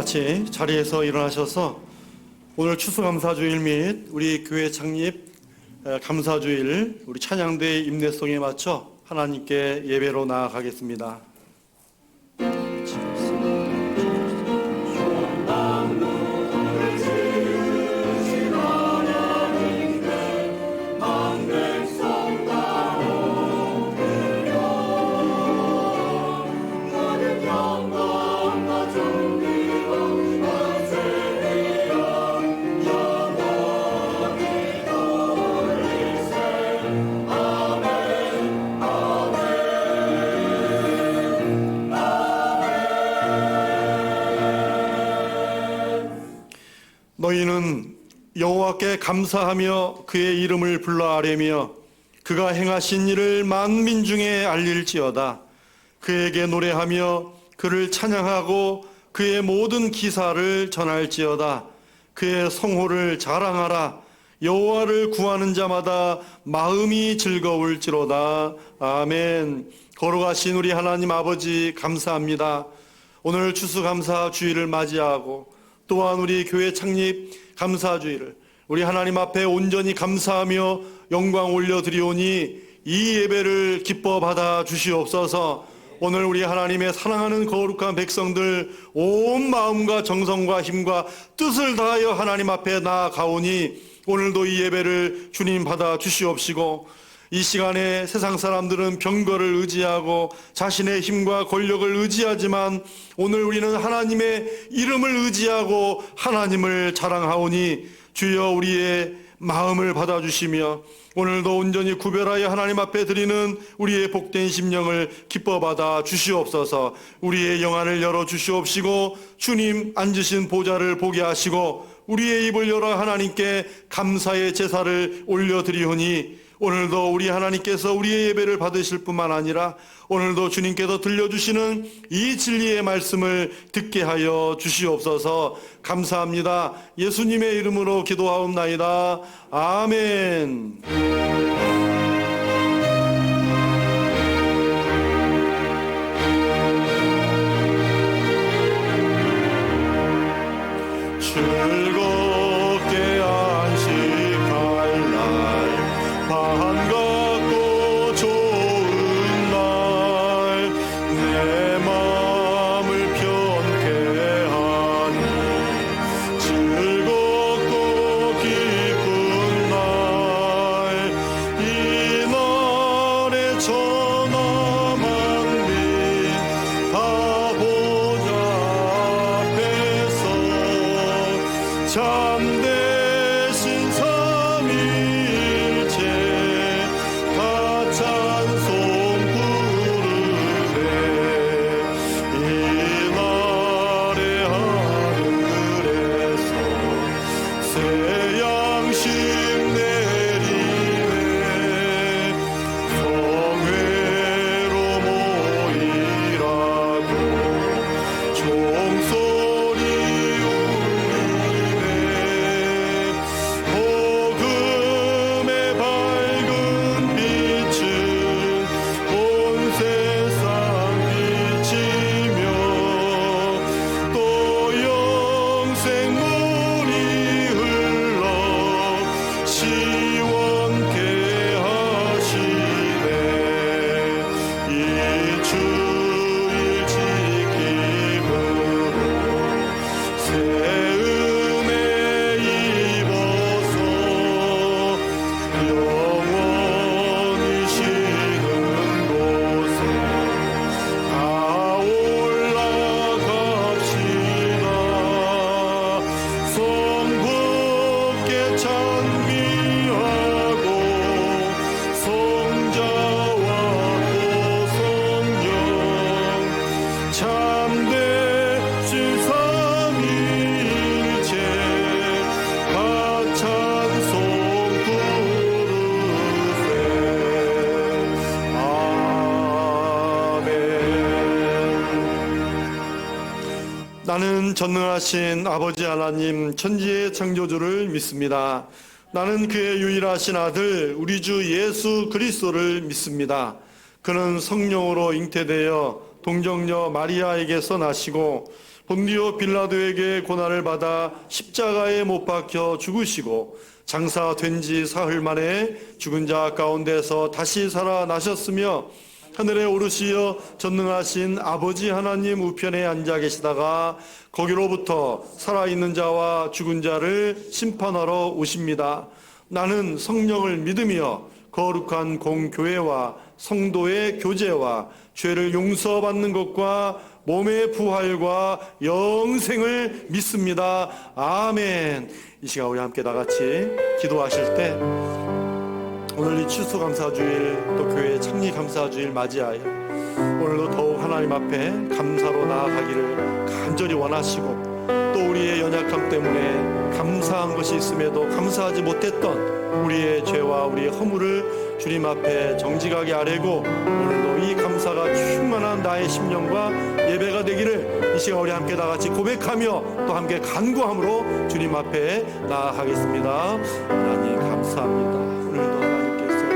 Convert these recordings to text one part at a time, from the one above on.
같이 자리에서 일어나셔서 오늘 추수감사주일 및 우리 교회 창립 감사주일 우리 찬양대의 임내송에 맞춰 하나님께 예배로 나아가겠습니다. 너희는 여호와께 감사하며 그의 이름을 불러 아뢰며 그가 행하신 일을 만민 중에 알릴지어다. 그에게 노래하며 그를 찬양하고 그의 모든 기사를 전할지어다. 그의 성호를 자랑하라. 여호와를 구하는 자마다 마음이 즐거울지로다. 아멘. 거룩하신 우리 하나님 아버지 감사합니다. 오늘 추수감사 주일을 맞이하고 또한 우리 교회 창립 감사주일을 우리 하나님 앞에 온전히 감사하며 영광 올려드리오니 이 예배를 기뻐 받아 주시옵소서. 오늘 우리 하나님의 사랑하는 거룩한 백성들 온 마음과 정성과 힘과 뜻을 다하여 하나님 앞에 나아가오니 오늘도 이 예배를 주님 받아 주시옵시고, 이 시간에 세상 사람들은 병거를 의지하고 자신의 힘과 권력을 의지하지만 오늘 우리는 하나님의 이름을 의지하고 하나님을 자랑하오니 주여 우리의 마음을 받아주시며 오늘도 온전히 구별하여 하나님 앞에 드리는 우리의 복된 심령을 기뻐 받아 주시옵소서. 우리의 영안을 열어 주시옵시고 주님 앉으신 보좌를 보게 하시고 우리의 입을 열어 하나님께 감사의 제사를 올려드리오니 오늘도 우리 하나님께서 우리의 예배를 받으실 뿐만 아니라 오늘도 주님께서 들려주시는 이 진리의 말씀을 듣게 하여 주시옵소서. 감사합니다. 예수님의 이름으로 기도하옵나이다. 아멘. 즐겁게 안식할 날 반갑고 좋은 날 내 마음을 편케 하니 즐겁고 기쁜 날 이 날에 천하 만민 다 보좌 앞에서 참되신 삼위일체 다 찬송 부르네. 이 날의 하늘에서 새 양식 내리네. 성회로 모이라고 종소리 울리네. 복음의 밝은 빛은 온 세상 비치며 또 영생물이 흘러 시원케 하시네. 이 주일 지킴으로 새 은혜 입어서 영원히 쉬는 곳에 다 올라갑시다. 성부께 찬미하고 성자와 또 성령 참되신 삼위일체 다 찬송 부르세. 아멘. 나는 전능하신 아버지 하나님 천지의 창조주를 믿습니다. 나는 그의 유일하신 아들 우리 주 예수 그리스도를 믿습니다. 그는 성령으로 잉태되어 동정녀 마리아에게서 나시고 본디오 빌라도에게 고난을 받아 십자가에 못 박혀 죽으시고 장사된 지 사흘 만에 죽은 자 가운데서 다시 살아나셨으며 하늘에 오르시어 전능하신 아버지 하나님 우편에 앉아 계시다가 거기로부터 살아있는 자와 죽은 자를 심판하러 오십니다. 나는 성령을 믿으며 거룩한 공교회와 성도의 교제와 죄를 용서받는 것과 몸의 부활과 영생을 믿습니다. 아멘. 이 시간 우리 함께 다 같이 기도하실 때 오늘 이 추수감사주일 또 교회 창립감사주일 맞이하여 오늘도 더욱 하나님 앞에 감사로 나아가기를 간절히 원하시고 또 우리의 연약함 때문에 감사한 것이 있음에도 감사하지 못했던 우리의 죄와 우리의 허물을 주님 앞에 정직하게 아뢰고 오늘도 이 감사가 충만한 나의 심령과 예배가 되기를 이 시간 우리 함께 다 같이 고백하며 또 함께 간구함으로 주님 앞에 나아가겠습니다. 하나님 감사합니다. 오늘도 하나님께서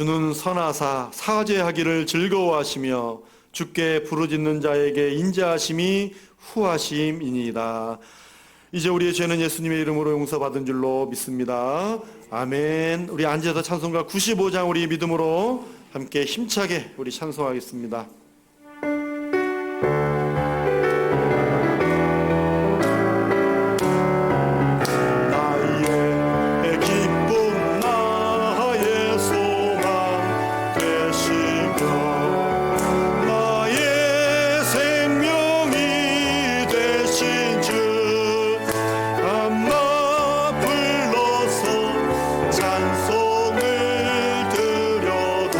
주는 선하사 사죄하기를 즐거워하시며 주께 부르짖는 자에게 인자하심이 후하심이니이다. 이제 우리의 죄는 예수님의 이름으로 용서받은 줄로 믿습니다. 아멘. 우리 앉아서 찬송가 95장 우리 믿음으로 함께 힘차게 우리 찬송하겠습니다. 찬송을 드려도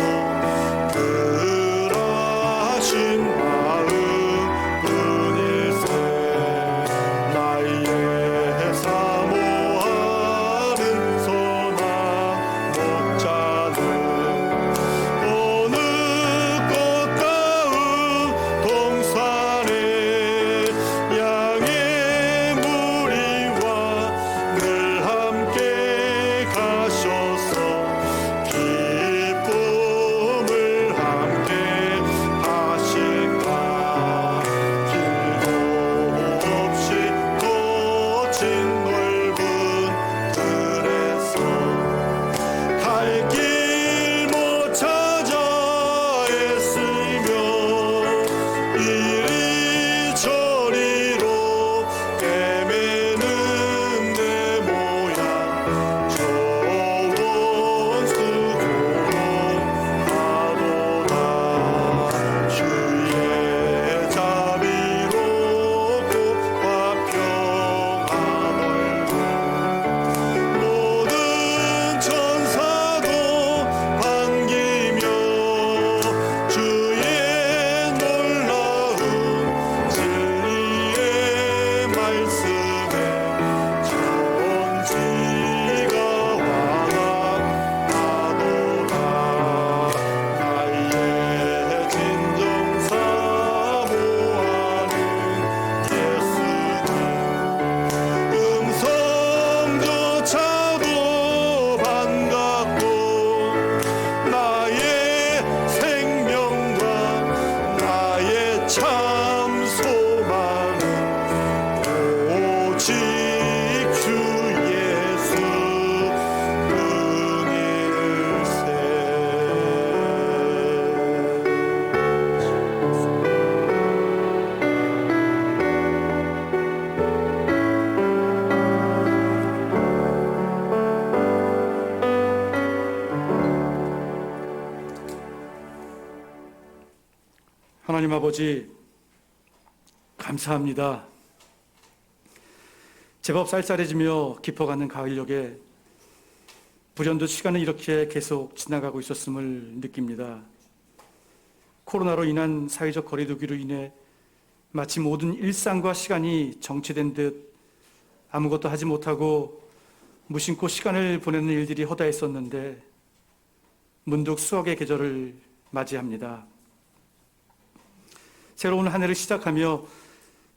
하나님 아버지, 감사합니다. 제법 쌀쌀해지며 깊어가는 가을녘에 불현듯 시간은 이렇게 계속 지나가고 있었음을 느낍니다. 코로나로 인한 사회적 거리두기로 인해 마치 모든 일상과 시간이 정체된 듯 아무것도 하지 못하고 무심코 시간을 보내는 일들이 허다했었는데 문득 수학의 계절을 맞이합니다. 새로운 한 해를 시작하며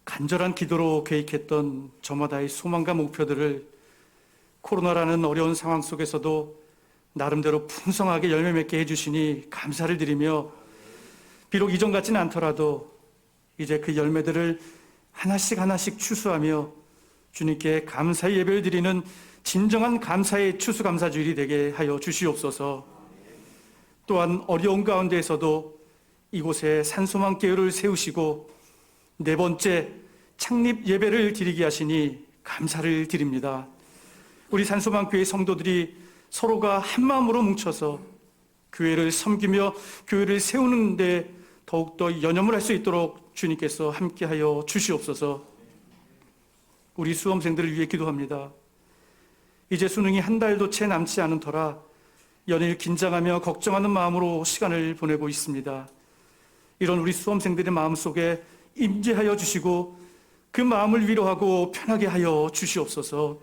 간절한 기도로 계획했던 저마다의 소망과 목표들을 코로나라는 어려운 상황 속에서도 나름대로 풍성하게 열매 맺게 해주시니 감사를 드리며, 비록 이전 같지는 않더라도 이제 그 열매들을 하나씩 추수하며 주님께 감사의 예배를 드리는 진정한 감사의 추수감사주일이 되게 하여 주시옵소서. 또한 어려운 가운데에서도 이곳에 산소망교회를 세우시고 네 번째 창립 예배를 드리게 하시니 감사를 드립니다. 우리 산소망교회 성도들이 서로가 한마음으로 뭉쳐서 교회를 섬기며 교회를 세우는 데 더욱더 연념을 할 수 있도록 주님께서 함께하여 주시옵소서. 우리 수험생들을 위해 기도합니다. 이제 수능이 한 달도 채 남지 않은 터라 연일 긴장하며 걱정하는 마음으로 시간을 보내고 있습니다. 이런 우리 수험생들의 마음속에 임재하여 주시고 그 마음을 위로하고 편하게 하여 주시옵소서.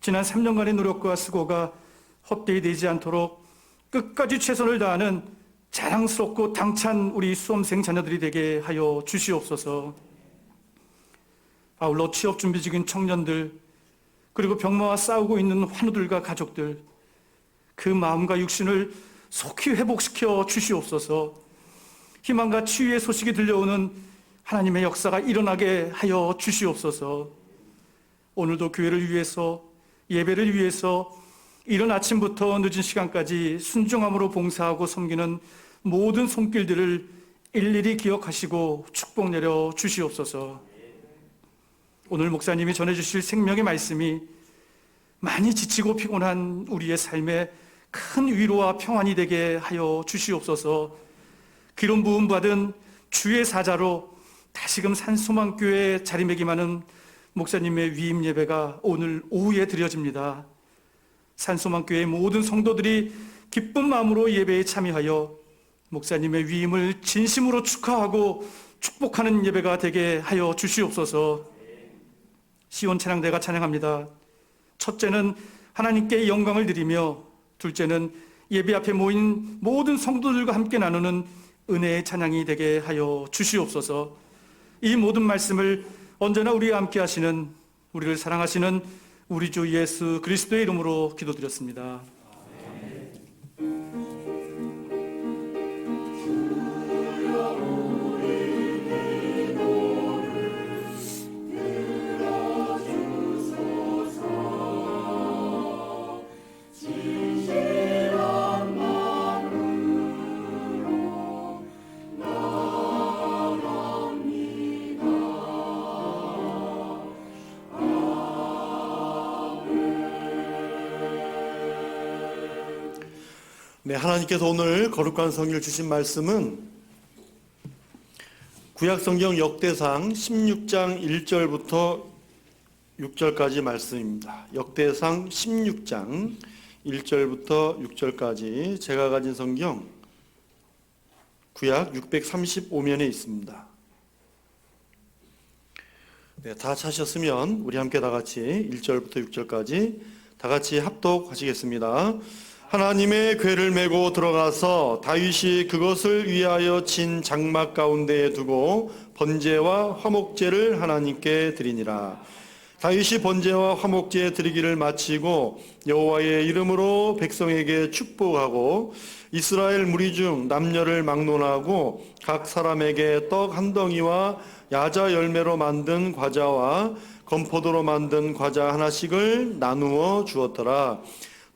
지난 3년간의 노력과 수고가 헛되이 되지 않도록 끝까지 최선을 다하는 자랑스럽고 당찬 우리 수험생 자녀들이 되게 하여 주시옵소서. 아울러 취업 준비 중인 청년들, 그리고 병마와 싸우고 있는 환우들과 가족들, 그 마음과 육신을 속히 회복시켜 주시옵소서. 희망과 치유의 소식이 들려오는 하나님의 역사가 일어나게 하여 주시옵소서. 오늘도 교회를 위해서, 예배를 위해서 이른 아침부터 늦은 시간까지 순종함으로 봉사하고 섬기는 모든 손길들을 일일이 기억하시고 축복 내려 주시옵소서. 오늘 목사님이 전해주실 생명의 말씀이 많이 지치고 피곤한 우리의 삶에 큰 위로와 평안이 되게 하여 주시옵소서. 기름 부음 받은 주의 사자로 다시금 산소망교회에 자리매김하는 목사님의 위임 예배가 오늘 오후에 드려집니다. 산소망교회의 모든 성도들이 기쁜 마음으로 예배에 참여하여 목사님의 위임을 진심으로 축하하고 축복하는 예배가 되게 하여 주시옵소서. 시온 찬양대가 찬양합니다. 첫째는 하나님께 영광을 드리며, 둘째는 예배 앞에 모인 모든 성도들과 함께 나누는 은혜의 찬양이 되게 하여 주시옵소서. 이 모든 말씀을 언제나 우리와 함께 하시는, 우리를 사랑하시는 우리 주 예수 그리스도의 이름으로 기도드렸습니다. 네, 하나님께서 오늘 거룩한 성경을 주신 말씀은 구약성경 역대상 16장 1절부터 6절까지 말씀입니다. 역대상 16장 1절부터 6절까지 제가 가진 성경 구약 635면에 있습니다. 네, 다 찾으셨으면 우리 함께 다 같이 1절부터 6절까지 다 같이 합독하시겠습니다. 하나님의 궤를 메고 들어가서 다윗이 그것을 위하여 친 장막 가운데에 두고 번제와 화목제를 하나님께 드리니라. 다윗이 번제와 화목제 드리기를 마치고 여호와의 이름으로 백성에게 축복하고 이스라엘 무리 중 남녀를 막론하고 각 사람에게 떡 한 덩이와 야자 열매로 만든 과자와 건포도로 만든 과자 하나씩을 나누어 주었더라.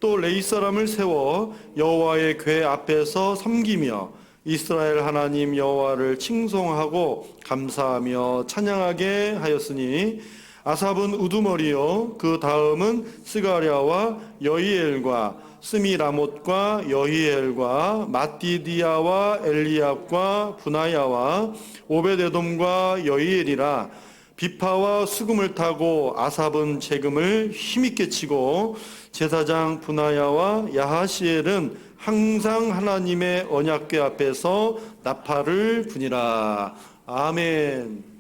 또 레위 사람을 세워 여호와의 궤 앞에서 섬기며 이스라엘 하나님 여호와를 칭송하고 감사하며 찬양하게 하였으니 아삽은 우두머리요 그 다음은 스가랴와 여히엘과 스미라못과 여히엘과 마띠디아와 엘리압과 분하야와 오베데돔과 여히엘이라. 비파와 수금을 타고 아삽은 재금을 힘있게 치고 제사장 분하야와 야하시엘은 항상 하나님의 언약궤 앞에서 나팔을 부니라. 아멘.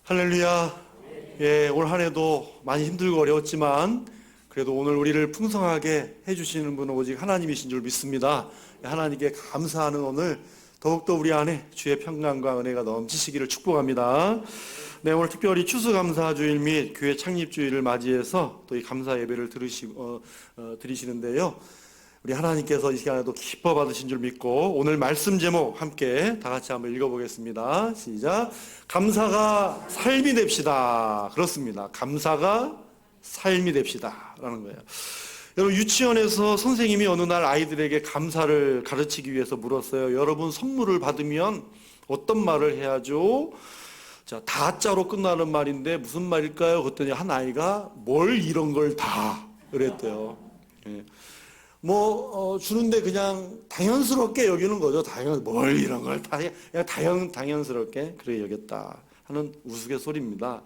할렐루야. 예, 올 한 해도 많이 힘들고 어려웠지만 그래도 오늘 우리를 풍성하게 해주시는 분은 오직 하나님이신 줄 믿습니다. 하나님께 감사하는 오늘 더욱더 우리 안에 주의 평강과 은혜가 넘치시기를 축복합니다. 네, 오늘 특별히 추수감사주일 및 교회 창립주일을 맞이해서 또 이 감사 예배를 드리시는데요. 우리 하나님께서 이 시간에도 기뻐 받으신 줄 믿고 오늘 말씀 제목 함께 다 같이 한번 읽어보겠습니다. 시작. 감사가 삶이 됩시다. 그렇습니다. 감사가 삶이 됩시다 라는 거예요. 여러분, 유치원에서 선생님이 어느 날 아이들에게 감사를 가르치기 위해서 물었어요. 여러분, 선물을 받으면 어떤 말을 해야죠? 자, 다자로 끝나는 말인데 무슨 말일까요? 그랬더니 한 아이가 뭘 이런 걸 다 그랬대요. 예. 주는데 그냥 당연스럽게 여기는 거죠. 뭘 이런 걸 다, 그냥 당연스럽게 그래 여겼다 하는 우스갯소리입니다.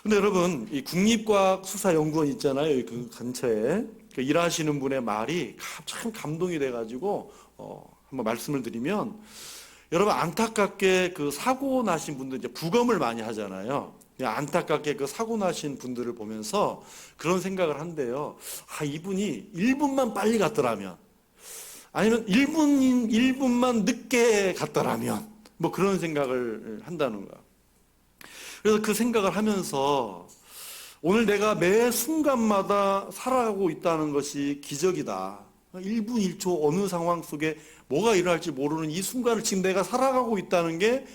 근데 여러분, 이 국립과학수사연구원 있잖아요. 그 근처에 그 일하시는 분의 말이 참 감동이 돼가지고 한번 말씀을 드리면, 여러분 안타깝게 그 사고 나신 분들 이제 부검을 많이 하잖아요. 안타깝게 그 사고 나신 분들을 보면서 그런 생각을 한대요. 아, 이분이 1분만 빨리 갔더라면, 아니면 1분만 늦게 갔더라면, 뭐 그런 생각을 한다는 거야. 그래서 그 생각을 하면서 오늘 내가 매 순간마다 살아가고 있다는 것이 기적이다. 1분 1초 어느 상황 속에 뭐가 일어날지 모르는 이 순간을 지금 내가 살아가고 있다는 게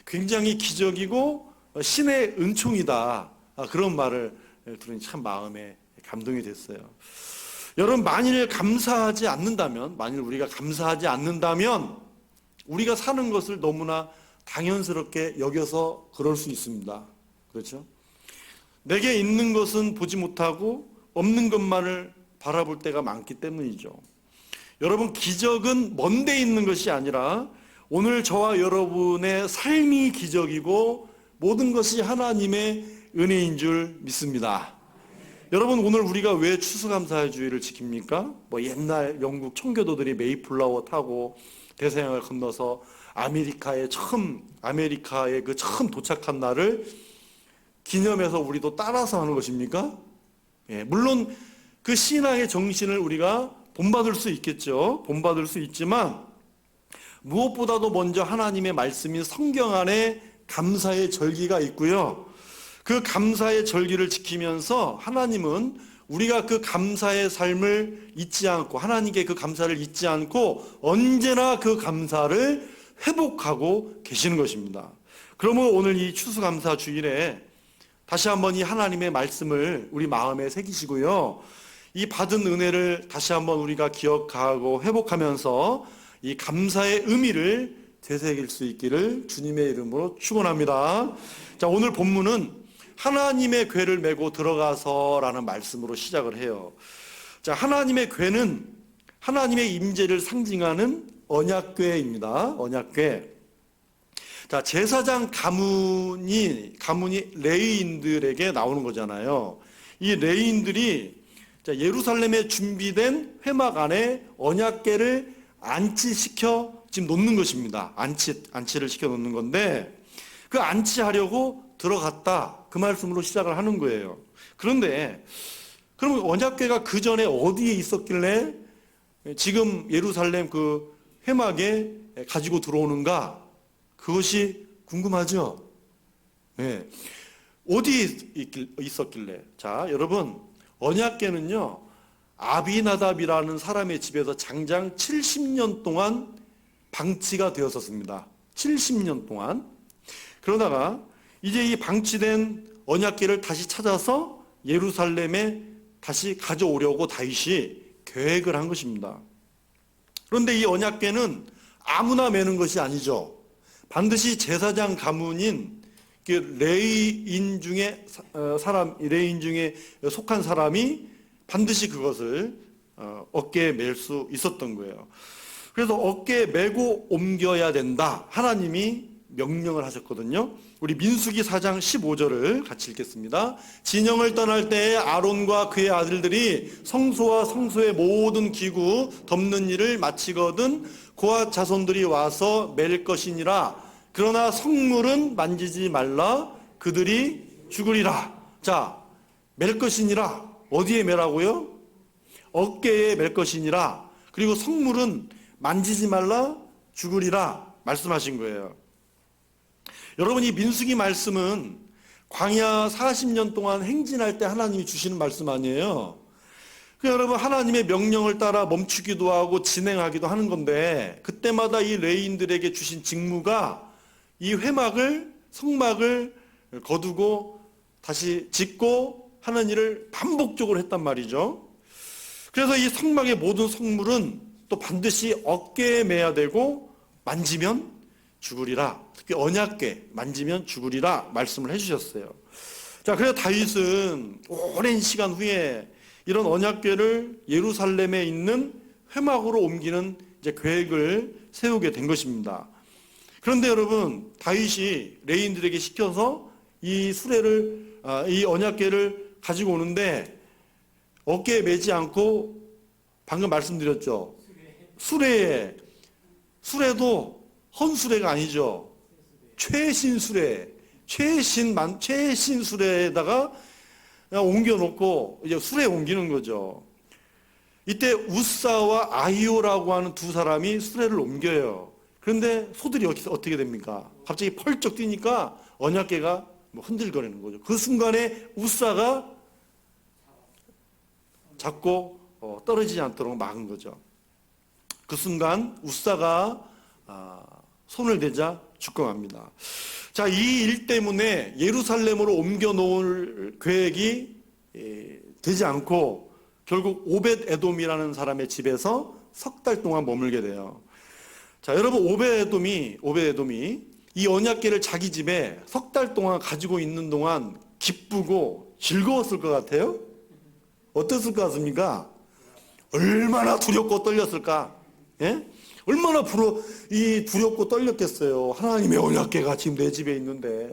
굉장히 기적이고 신의 은총이다. 그런 말을 들으니 참 마음에 감동이 됐어요. 여러분, 만일 우리가 감사하지 않는다면 우리가 사는 것을 너무나 당연스럽게 여겨서 그럴 수 있습니다. 그렇죠? 내게 있는 것은 보지 못하고 없는 것만을 바라볼 때가 많기 때문이죠. 여러분, 기적은 먼데 있는 것이 아니라 오늘 저와 여러분의 삶이 기적이고 모든 것이 하나님의 은혜인 줄 믿습니다. 여러분, 오늘 우리가 왜 추수감사의 주일을 지킵니까? 옛날 영국 청교도들이 메이플라워 타고 대서양을 건너서 아메리카에 처음 도착한 날을 기념해서 우리도 따라서 하는 것입니까? 예, 물론 그 신앙의 정신을 우리가 본받을 수 있겠죠. 본받을 수 있지만 무엇보다도 먼저 하나님의 말씀인 성경 안에 감사의 절기가 있고요. 그 감사의 절기를 지키면서 하나님은 우리가 그 감사의 삶을 잊지 않고, 하나님께 그 감사를 잊지 않고 언제나 그 감사를 회복하고 계시는 것입니다. 그러면 오늘 이 추수감사 주일에 다시 한번 이 하나님의 말씀을 우리 마음에 새기시고요. 이 받은 은혜를 다시 한번 우리가 기억하고 회복하면서 이 감사의 의미를 되새길 수 있기를 주님의 이름으로 축원합니다. 자, 오늘 본문은 하나님의 궤를 메고 들어가서라는 말씀으로 시작을 해요. 자, 하나님의 궤는 하나님의 임재를 상징하는 언약궤입니다. 언약궤. 자, 제사장 가문이 레위인들에게 나오는 거잖아요. 이 레위인들이 자, 예루살렘에 준비된 회막 안에 언약궤를 안치시켜 지금 놓는 것입니다. 안치를 시켜 놓는 건데 그 안치하려고 들어갔다. 그 말씀으로 시작을 하는 거예요. 그런데 그럼 언약궤가 그 전에 어디에 있었길래 지금 예루살렘 그 회막에 가지고 들어오는가? 그것이 궁금하죠? 네. 어디에 있었길래? 자, 여러분, 언약궤는요, 아비나답이라는 사람의 집에서 장장 70년 동안 방치가 되었었습니다. 70년 동안. 그러다가 이제 이 방치된 언약궤를 다시 찾아서 예루살렘에 다시 가져오려고 다윗이 계획을 한 것입니다. 그런데 이 언약궤는 아무나 매는 것이 아니죠. 반드시 제사장 가문인 레위인 중에 속한 사람이 반드시 그것을 어깨에 맬 수 있었던 거예요. 그래서 어깨에 메고 옮겨야 된다. 하나님이 명령을 하셨거든요. 우리 민수기 4장 15절을 같이 읽겠습니다. 진영을 떠날 때에 아론과 그의 아들들이 성소와 성소의 모든 기구 덮는 일을 마치거든 고앗 자손들이 와서 맬 것이니라. 그러나 성물은 만지지 말라. 그들이 죽으리라. 자, 맬 것이니라. 어디에 매라고요? 어깨에 맬 것이니라. 그리고 성물은 만지지 말라. 죽으리라. 말씀하신 거예요. 여러분, 이 민수기 말씀은 광야 40년 동안 행진할 때 하나님이 주시는 말씀 아니에요. 여러분, 하나님의 명령을 따라 멈추기도 하고 진행하기도 하는 건데, 그때마다 이 레위인들에게 주신 직무가 이 회막을, 성막을 거두고 다시 짓고 하는 일을 반복적으로 했단 말이죠. 그래서 이 성막의 모든 성물은 또 반드시 어깨에 매야 되고 만지면 죽으리라. 특히 언약궤 만지면 죽으리라 말씀을 해주셨어요. 자, 그래서 다윗은 오랜 시간 후에 이런 언약궤를 예루살렘에 있는 회막으로 옮기는 이제 계획을 세우게 된 것입니다. 그런데 여러분, 다윗이 레위인들에게 시켜서 이 이 언약궤를 가지고 오는데 어깨에 매지 않고 방금 말씀드렸죠. 수레도 헌수레가 아니죠. 최신 수레에다가 그냥 옮겨놓고 이제 수레에 옮기는 거죠. 이때 우사와 아히오라고 하는 두 사람이 수레를 옮겨요. 그런데 소들이 어떻게 됩니까? 갑자기 펄쩍 뛰니까 언약궤가 흔들거리는 거죠. 그 순간에 우사가 잡고 떨어지지 않도록 막은 거죠. 그 순간 우사가 손을 대자 죽고 맙니다. 자, 이 일 때문에 예루살렘으로 옮겨 놓을 계획이 되지 않고 결국 오벳 에돔이라는 사람의 집에서 석 달 동안 머물게 돼요. 자, 여러분, 오벳 에돔이 이 언약궤를 자기 집에 석 달 동안 가지고 있는 동안 기쁘고 즐거웠을 것 같아요? 어땠을 것 같습니까? 얼마나 두렵고 떨렸을까? 예? 얼마나 두렵고 떨렸겠어요. 하나님의 언약궤가 지금 내 집에 있는데.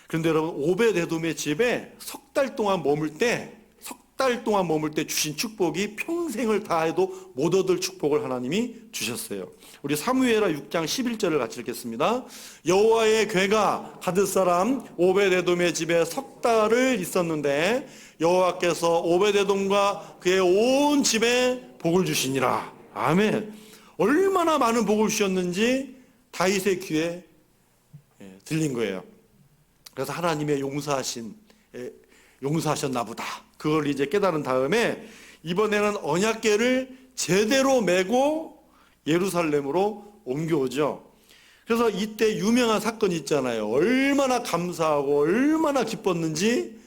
그런데 여러분, 오벳 에돔의 집에 석 달 동안 머물 때 석 달 동안 머물 때 주신 축복이 평생을 다해도 못 얻을 축복을 하나님이 주셨어요. 우리 사무엘하 6장 11절을 같이 읽겠습니다. 여호와의 괴가 가드 사람 오베데돔의 집에 석 달을 있었는데 여호와께서 오베데돔과 그의 온 집에 복을 주시니라. 아멘. 얼마나 많은 복을 주셨는지 다윗의 귀에 들린 거예요. 그래서 하나님의 용서하셨나 보다. 그걸 이제 깨달은 다음에 이번에는 언약궤를 제대로 메고 예루살렘으로 옮겨오죠. 그래서 이때 유명한 사건이 있잖아요. 얼마나 감사하고 얼마나 기뻤는지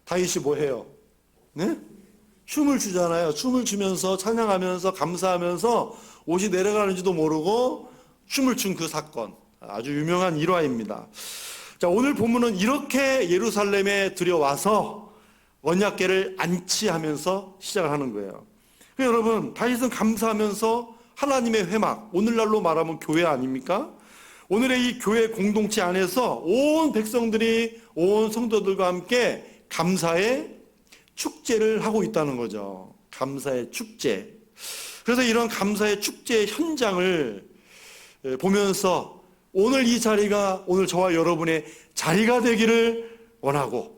다윗이 뭐 해요? 네? 춤을 추잖아요. 춤을 추면서 찬양하면서 감사하면서 옷이 내려가는지도 모르고 춤을 춘 그 사건. 아주 유명한 일화입니다. 자, 오늘 본문은 이렇게 예루살렘에 들여와서 언약궤를 안치하면서 시작을 하는 거예요. 여러분, 다윗은 감사하면서 하나님의 회막, 오늘날로 말하면 교회 아닙니까? 오늘의 이 교회 공동체 안에서 온 백성들이 온 성도들과 함께 감사의 축제를 하고 있다는 거죠. 감사의 축제. 그래서 이런 감사의 축제 현장을 보면서 오늘 이 자리가 오늘 저와 여러분의 자리가 되기를 원하고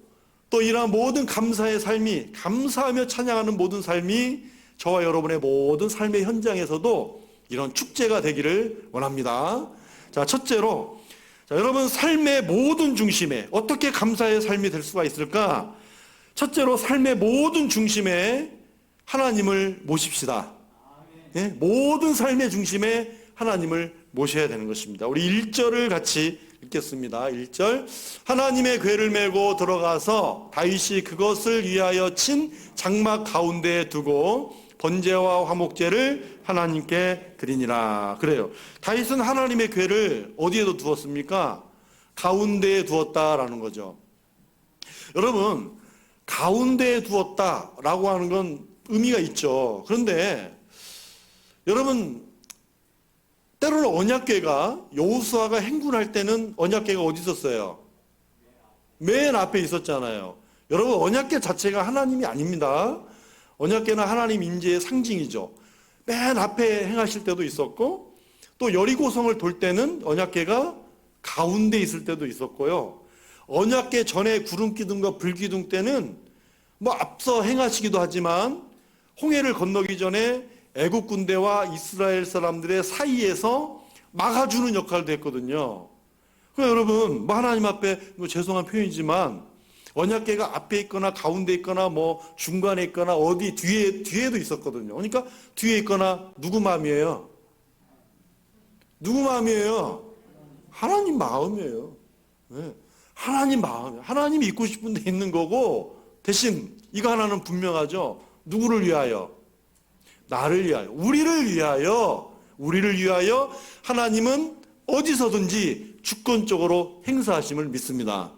또 이러한 모든 감사의 삶이 감사하며 찬양하는 모든 삶이 저와 여러분의 모든 삶의 현장에서도 이런 축제가 되기를 원합니다. 자, 첫째로 여러분 삶의 모든 중심에 어떻게 감사의 삶이 될 수가 있을까? 첫째로 삶의 모든 중심에 하나님을 모십시다. 예? 모든 삶의 중심에 하나님을 모셔야 되는 것입니다. 우리 1절을 같이 읽겠습니다. 1절. 하나님의 궤를 메고 들어가서 다윗이 그것을 위하여 친 장막 가운데에 두고 번제와 화목제를 하나님께 드리니라. 그래요. 다윗은 하나님의 궤를 어디에도 두었습니까? 가운데에 두었다라는 거죠. 여러분, 가운데에 두었다라고 하는 건 의미가 있죠. 그런데 여러분, 때로는 언약궤가 여호수아가 행군할 때는 언약궤가 어디 있었어요? 맨 앞에 있었잖아요. 여러분, 언약궤 자체가 하나님이 아닙니다. 언약궤는 하나님 임재의 상징이죠. 맨 앞에 행하실 때도 있었고 또 여리고성을 돌 때는 언약궤가 가운데 있을 때도 있었고요. 언약궤 전에 구름기둥과 불기둥 때는 뭐 앞서 행하시기도 하지만 홍해를 건너기 전에 애국 군대와 이스라엘 사람들의 사이에서 막아주는 역할도 했거든요. 그러니까 여러분, 뭐 하나님 앞에 죄송한 표현이지만 언약궤가 앞에 있거나 가운데 있거나 뭐 중간에 있거나 어디 뒤에도 있었거든요. 그러니까 뒤에 있거나 누구 마음이에요? 누구 마음이에요? 하나님 마음이에요. 네. 하나님 마음이에요. 하나님이 있고 싶은 데 있는 거고 대신 이거 하나는 분명하죠. 누구를 위하여? 나를 위하여, 우리를 위하여 하나님은 어디서든지 주권적으로 행사하심을 믿습니다.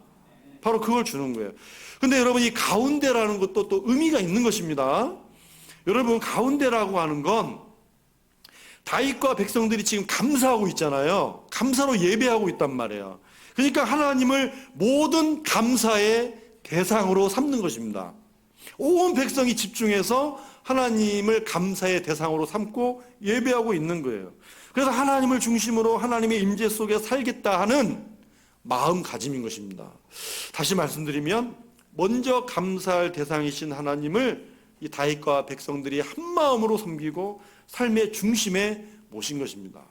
바로 그걸 주는 거예요. 근데 여러분, 이 가운데라는 것도 또 의미가 있는 것입니다. 여러분, 가운데라고 하는 건 다윗과 백성들이 지금 감사하고 있잖아요. 감사로 예배하고 있단 말이에요. 그러니까 하나님을 모든 감사의 대상으로 삼는 것입니다. 온 백성이 집중해서 하나님을 감사의 대상으로 삼고 예배하고 있는 거예요. 그래서 하나님을 중심으로 하나님의 임재 속에 살겠다 하는 마음가짐인 것입니다. 다시 말씀드리면 먼저 감사할 대상이신 하나님을 이 다윗과 백성들이 한 마음으로 섬기고 삶의 중심에 모신 것입니다.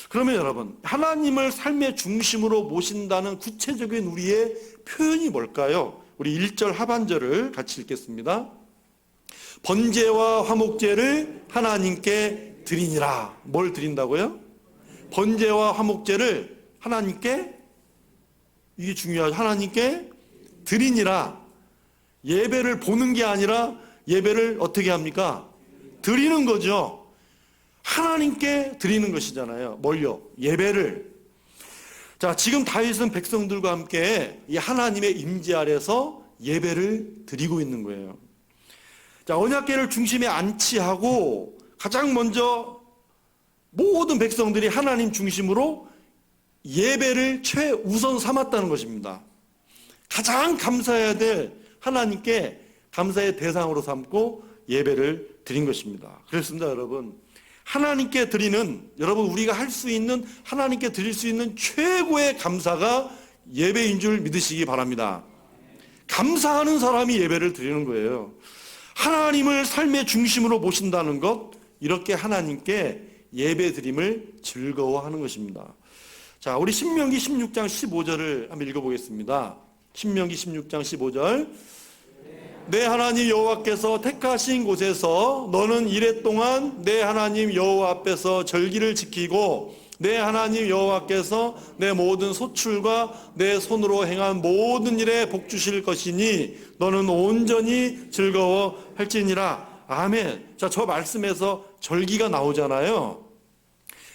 그러면 여러분, 하나님을 삶의 중심으로 모신다는 구체적인 우리의 표현이 뭘까요? 우리 1절 하반절을 같이 읽겠습니다. 번제와 화목제를 하나님께 드리니라. 뭘 드린다고요? 번제와 화목제를 하나님께, 이게 중요하죠. 하나님께 드리니라. 예배를 보는 게 아니라 예배를 어떻게 합니까? 드리는 거죠. 하나님께 드리는 것이잖아요. 뭘요? 예배를. 자, 지금 다윗은 백성들과 함께 이 하나님의 임재 아래서 예배를 드리고 있는 거예요. 자, 언약궤를 중심에 안치하고 가장 먼저 모든 백성들이 하나님 중심으로 예배를 최우선 삼았다는 것입니다. 가장 감사해야 될 하나님께 감사의 대상으로 삼고 예배를 드린 것입니다. 그렇습니다, 여러분. 하나님께 드리는, 여러분 우리가 할 수 있는, 하나님께 드릴 수 있는 최고의 감사가 예배인 줄 믿으시기 바랍니다. 감사하는 사람이 예배를 드리는 거예요. 하나님을 삶의 중심으로 모신다는 것, 이렇게 하나님께 예배 드림을 즐거워하는 것입니다. 자, 우리 신명기 16장 15절을 한번 읽어보겠습니다. 신명기 16장 15절. 내 하나님 여호와께서 택하신 곳에서 너는 이레 동안 내 하나님 여호와 앞에서 절기를 지키고 내 하나님 여호와께서 내 모든 소출과 내 손으로 행한 모든 일에 복 주실 것이니 너는 온전히 즐거워할지니라. 아멘. 자, 저 말씀에서 절기가 나오잖아요.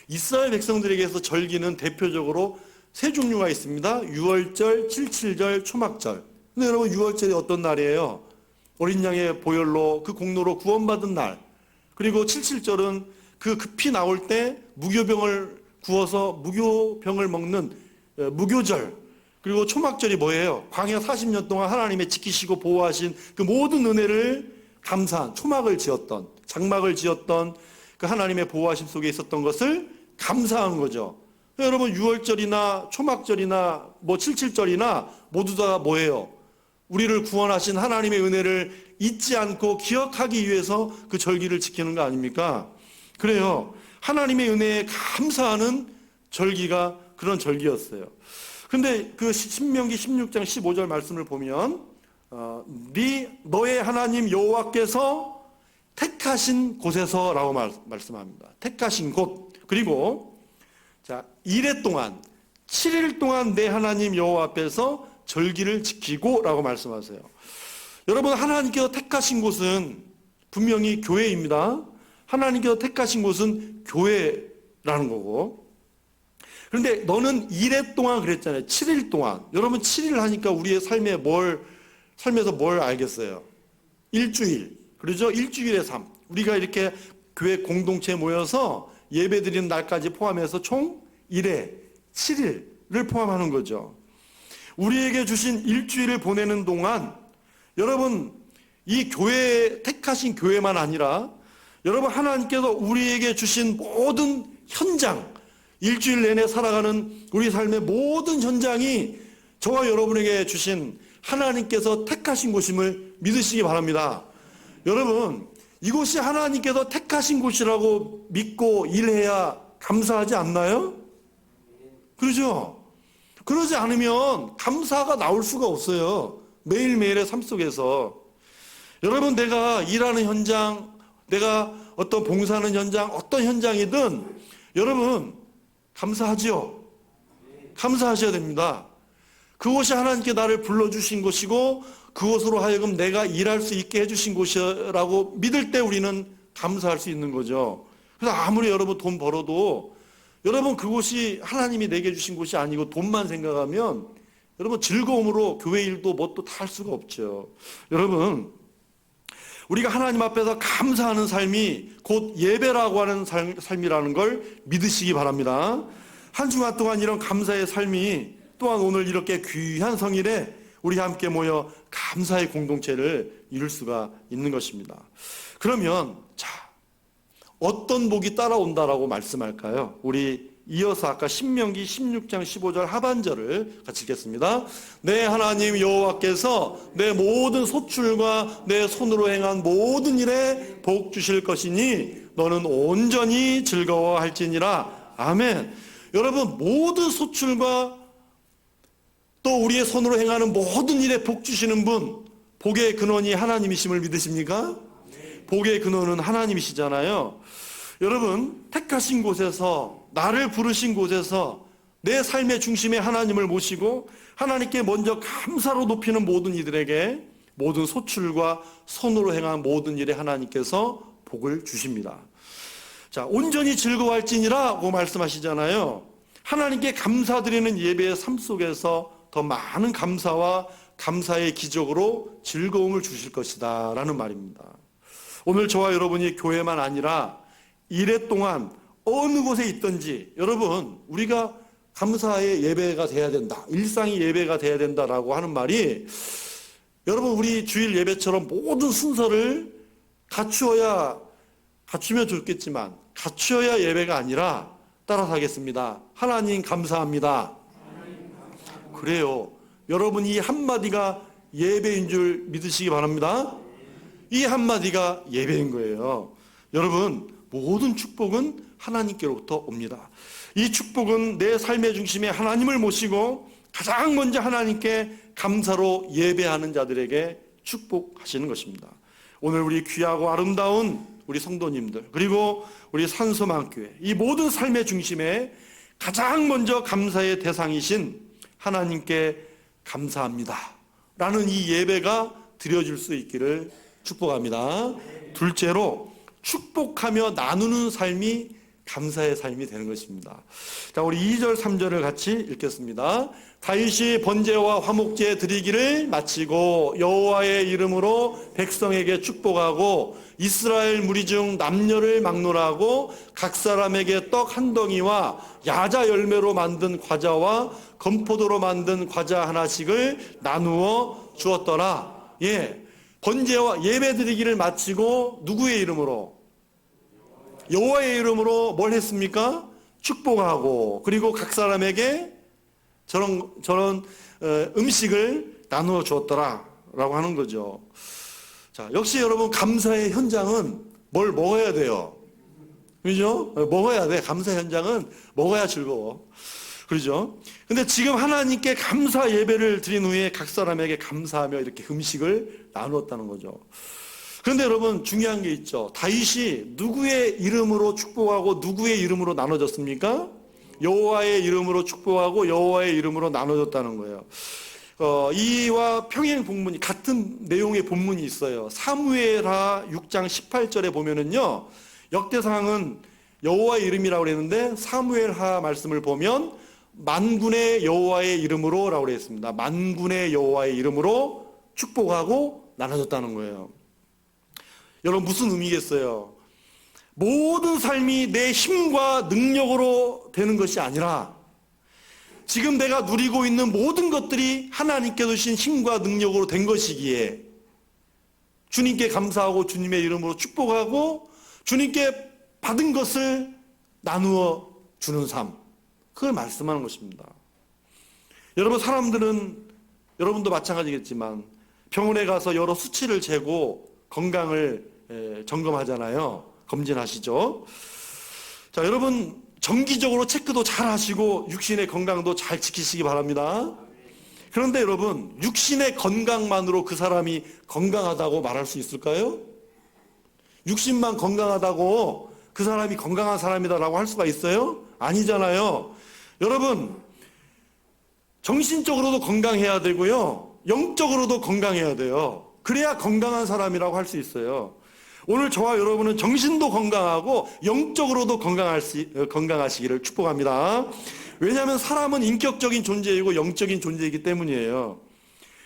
이스라엘 백성들에게서 절기는 대표적으로 세 종류가 있습니다. 유월절, 칠칠절, 초막절. 근데 여러분, 유월절이 어떤 날이에요? 어린 양의 보혈로 그 공로로 구원받은 날. 그리고 칠칠절은 그 급히 나올 때 무교병을 구워서 무교병을 먹는 무교절. 그리고 초막절이 뭐예요? 광야 40년 동안 하나님의 지키시고 보호하신 그 모든 은혜를 감사한, 초막을 지었던, 장막을 지었던 그 하나님의 보호하심 속에 있었던 것을 감사한 거죠. 여러분, 유월절이나 초막절이나 뭐 칠칠절이나 모두 다 뭐예요? 우리를 구원하신 하나님의 은혜를 잊지 않고 기억하기 위해서 그 절기를 지키는 거 아닙니까? 그래요. 하나님의 은혜에 감사하는 절기가 그런 절기였어요. 근데 그 신명기 16장 15절 말씀을 보면 너의 하나님 여호와께서 택하신 곳에서라고 말씀합니다. 택하신 곳. 그리고 자, 이레 동안 7일 동안 내 하나님 여호와 앞에서 절기를 지키고라고 말씀하세요. 여러분, 하나님께서 택하신 곳은 분명히 교회입니다. 하나님께서 택하신 곳은 교회라는 거고. 그런데 너는 이레 동안 그랬잖아요. 7일 동안. 여러분, 7일 하니까 우리의 삶에서 뭘 알겠어요? 일주일. 그러죠? 일주일의 삶. 우리가 이렇게 교회 공동체에 모여서 예배 드리는 날까지 포함해서 총 1회, 7일을 포함하는 거죠. 우리에게 주신 일주일을 보내는 동안 여러분, 이 교회, 택하신 교회만 아니라 여러분, 하나님께서 우리에게 주신 모든 현장, 일주일 내내 살아가는 우리 삶의 모든 현장이 저와 여러분에게 주신 하나님께서 택하신 곳임을 믿으시기 바랍니다. 여러분, 이곳이 하나님께서 택하신 곳이라고 믿고 일해야 감사하지 않나요? 그러죠? 그러지 않으면 감사가 나올 수가 없어요. 매일매일의 삶 속에서. 여러분, 내가 일하는 현장, 내가 어떤 봉사하는 현장, 어떤 현장이든 여러분 감사하지요. 감사하셔야 됩니다. 그곳이 하나님께 나를 불러주신 곳이고 그곳으로 하여금 내가 일할 수 있게 해주신 곳이라고 믿을 때 우리는 감사할 수 있는 거죠. 그래서 아무리 여러분 돈 벌어도 여러분 그곳이 하나님이 내게 주신 곳이 아니고 돈만 생각하면 여러분 즐거움으로 교회 일도 뭣도 다 할 수가 없죠. 여러분, 우리가 하나님 앞에서 감사하는 삶이 곧 예배라고 하는 삶이라는 걸 믿으시기 바랍니다. 한 주간 동안 이런 감사의 삶이 또한 오늘 이렇게 귀한 성일에 우리 함께 모여 감사의 공동체를 이룰 수가 있는 것입니다. 그러면 자, 어떤 복이 따라온다라고 말씀할까요? 우리 이어서 아까 신명기 16장 15절 하반절을 같이 읽겠습니다. 내 하나님 여호와께서 내 모든 소출과 내 손으로 행한 모든 일에 복 주실 것이니 너는 온전히 즐거워할지니라. 아멘. 여러분, 모든 소출과 또 우리의 손으로 행하는 모든 일에 복 주시는 분, 복의 근원이 하나님이심을 믿으십니까? 복의 근원은 하나님이시잖아요. 여러분, 택하신 곳에서, 나를 부르신 곳에서 내 삶의 중심에 하나님을 모시고 하나님께 먼저 감사로 높이는 모든 이들에게 모든 소출과 손으로 행한 모든 일에 하나님께서 복을 주십니다. 자, 온전히 즐거워할지니라고 말씀하시잖아요. 하나님께 감사드리는 예배의 삶 속에서 더 많은 감사와 감사의 기적으로 즐거움을 주실 것이다 라는 말입니다. 오늘 저와 여러분이 교회만 아니라 일해 동안 어느 곳에 있든지 여러분, 우리가 감사의 예배가 돼야 된다, 일상이 예배가 돼야 된다라고 하는 말이 여러분, 우리 주일 예배처럼 모든 순서를 갖추면 좋겠지만 갖추어야 예배가 아니라 따라서 하겠습니다. 하나님 감사합니다. 그래요. 여러분, 이 한마디가 예배인 줄 믿으시기 바랍니다. 이 한마디가 예배인 거예요. 여러분, 모든 축복은 하나님께로부터 옵니다. 이 축복은 내 삶의 중심에 하나님을 모시고 가장 먼저 하나님께 감사로 예배하는 자들에게 축복하시는 것입니다. 오늘 우리 귀하고 아름다운 우리 성도님들, 그리고 우리 산소만교회, 이 모든 삶의 중심에 가장 먼저 감사의 대상이신 하나님께 감사합니다 라는 이 예배가 드려질 수 있기를 축복합니다. 둘째로, 축복하며 나누는 삶이 감사의 삶이 되는 것입니다. 자, 우리 2절 3절을 같이 읽겠습니다. 다윗이 번제와 화목제 드리기를 마치고 여호와의 이름으로 백성에게 축복하고 이스라엘 무리 중 남녀를 막론하고 각 사람에게 떡 한 덩이와 야자 열매로 만든 과자와 건포도로 만든 과자 하나씩을 나누어 주었더라. 번제와 예배 드리기를 마치고 누구의 이름으로? 여호와의 이름으로 뭘 했습니까? 축복하고, 그리고 각 사람에게 저런 음식을 나누어 주었더라 라고 하는 거죠. 자, 역시 여러분, 감사의 현장은 뭘 먹어야 돼요. 그죠? 먹어야 돼. 감사의 현장은 먹어야 즐거워. 그러죠? 근데 지금 하나님께 감사 예배를 드린 후에 각 사람에게 감사하며 이렇게 음식을 나누었다는 거죠. 그런데 여러분, 중요한 게 있죠. 다윗이 누구의 이름으로 축복하고 누구의 이름으로 나눠졌습니까? 여호와의 이름으로 축복하고 여호와의 이름으로 나눠졌다는 거예요. 이와 평행 본문이 같은 내용의 본문이 있어요. 사무엘하 6장 18절에 보면은요, 역대상은 여호와의 이름이라고 그랬는데 사무엘하 말씀을 보면 만군의 여호와의 이름으로 라고 그랬습니다. 만군의 여호와의 이름으로 축복하고 나눠졌다는 거예요. 여러분, 무슨 의미겠어요? 모든 삶이 내 힘과 능력으로 되는 것이 아니라 지금 내가 누리고 있는 모든 것들이 하나님께 주신 힘과 능력으로 된 것이기에 주님께 감사하고 주님의 이름으로 축복하고 주님께 받은 것을 나누어 주는 삶, 그걸 말씀하는 것입니다. 여러분, 사람들은 여러분도 마찬가지겠지만 병원에 가서 여러 수치를 재고 건강을 점검하잖아요. 검진하시죠. 자, 여러분, 정기적으로 체크도 잘 하시고 육신의 건강도 잘 지키시기 바랍니다. 그런데 여러분, 육신의 건강만으로 그 사람이 건강하다고 말할 수 있을까요? 육신만 건강하다고 그 사람이 건강한 사람이다라고 할 수가 있어요? 아니잖아요. 여러분, 정신적으로도 건강해야 되고요, 영적으로도 건강해야 돼요. 그래야 건강한 사람이라고 할 수 있어요. 오늘 저와 여러분은 정신도 건강하고 영적으로도 건강하시기를 축복합니다. 왜냐하면 사람은 인격적인 존재이고 영적인 존재이기 때문이에요.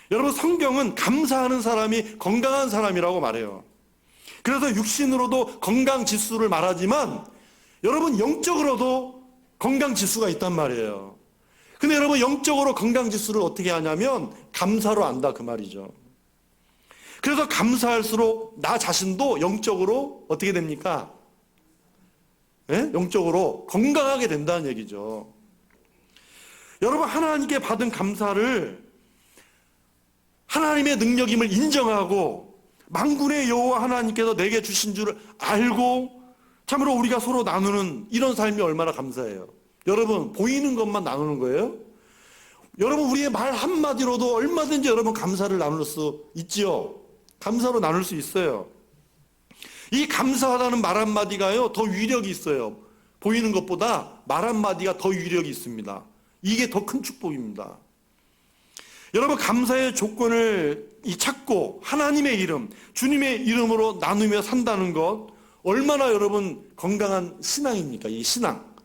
여러분, 성경은 감사하는 사람이 건강한 사람이라고 말해요. 그래서 육신으로도 건강 지수를 말하지만 여러분, 영적으로도 건강 지수가 있단 말이에요. 근데 여러분, 영적으로 건강 지수를 어떻게 하냐면 감사로 안다, 그 말이죠. 그래서 감사할수록 나 자신도 영적으로 어떻게 됩니까? 영적으로 건강하게 된다는 얘기죠. 여러분, 하나님께 받은 감사를 하나님의 능력임을 인정하고 만군의 여호와 하나님께서 내게 주신 줄을 알고 참으로 우리가 서로 나누는 이런 삶이 얼마나 감사해요. 여러분, 보이는 것만 나누는 거예요? 여러분, 우리의 말 한마디로도 얼마든지 여러분 감사를 나눌 수 있지요. 감사로 나눌 수 있어요. 이 감사하다는 말 한마디가요, 더 위력이 있어요. 보이는 것보다 말 한마디가 더 위력이 있습니다. 이게 더 큰 축복입니다. 여러분, 감사의 조건을 찾고 하나님의 이름, 주님의 이름으로 나누며 산다는 것, 얼마나 여러분 건강한 신앙입니까? 이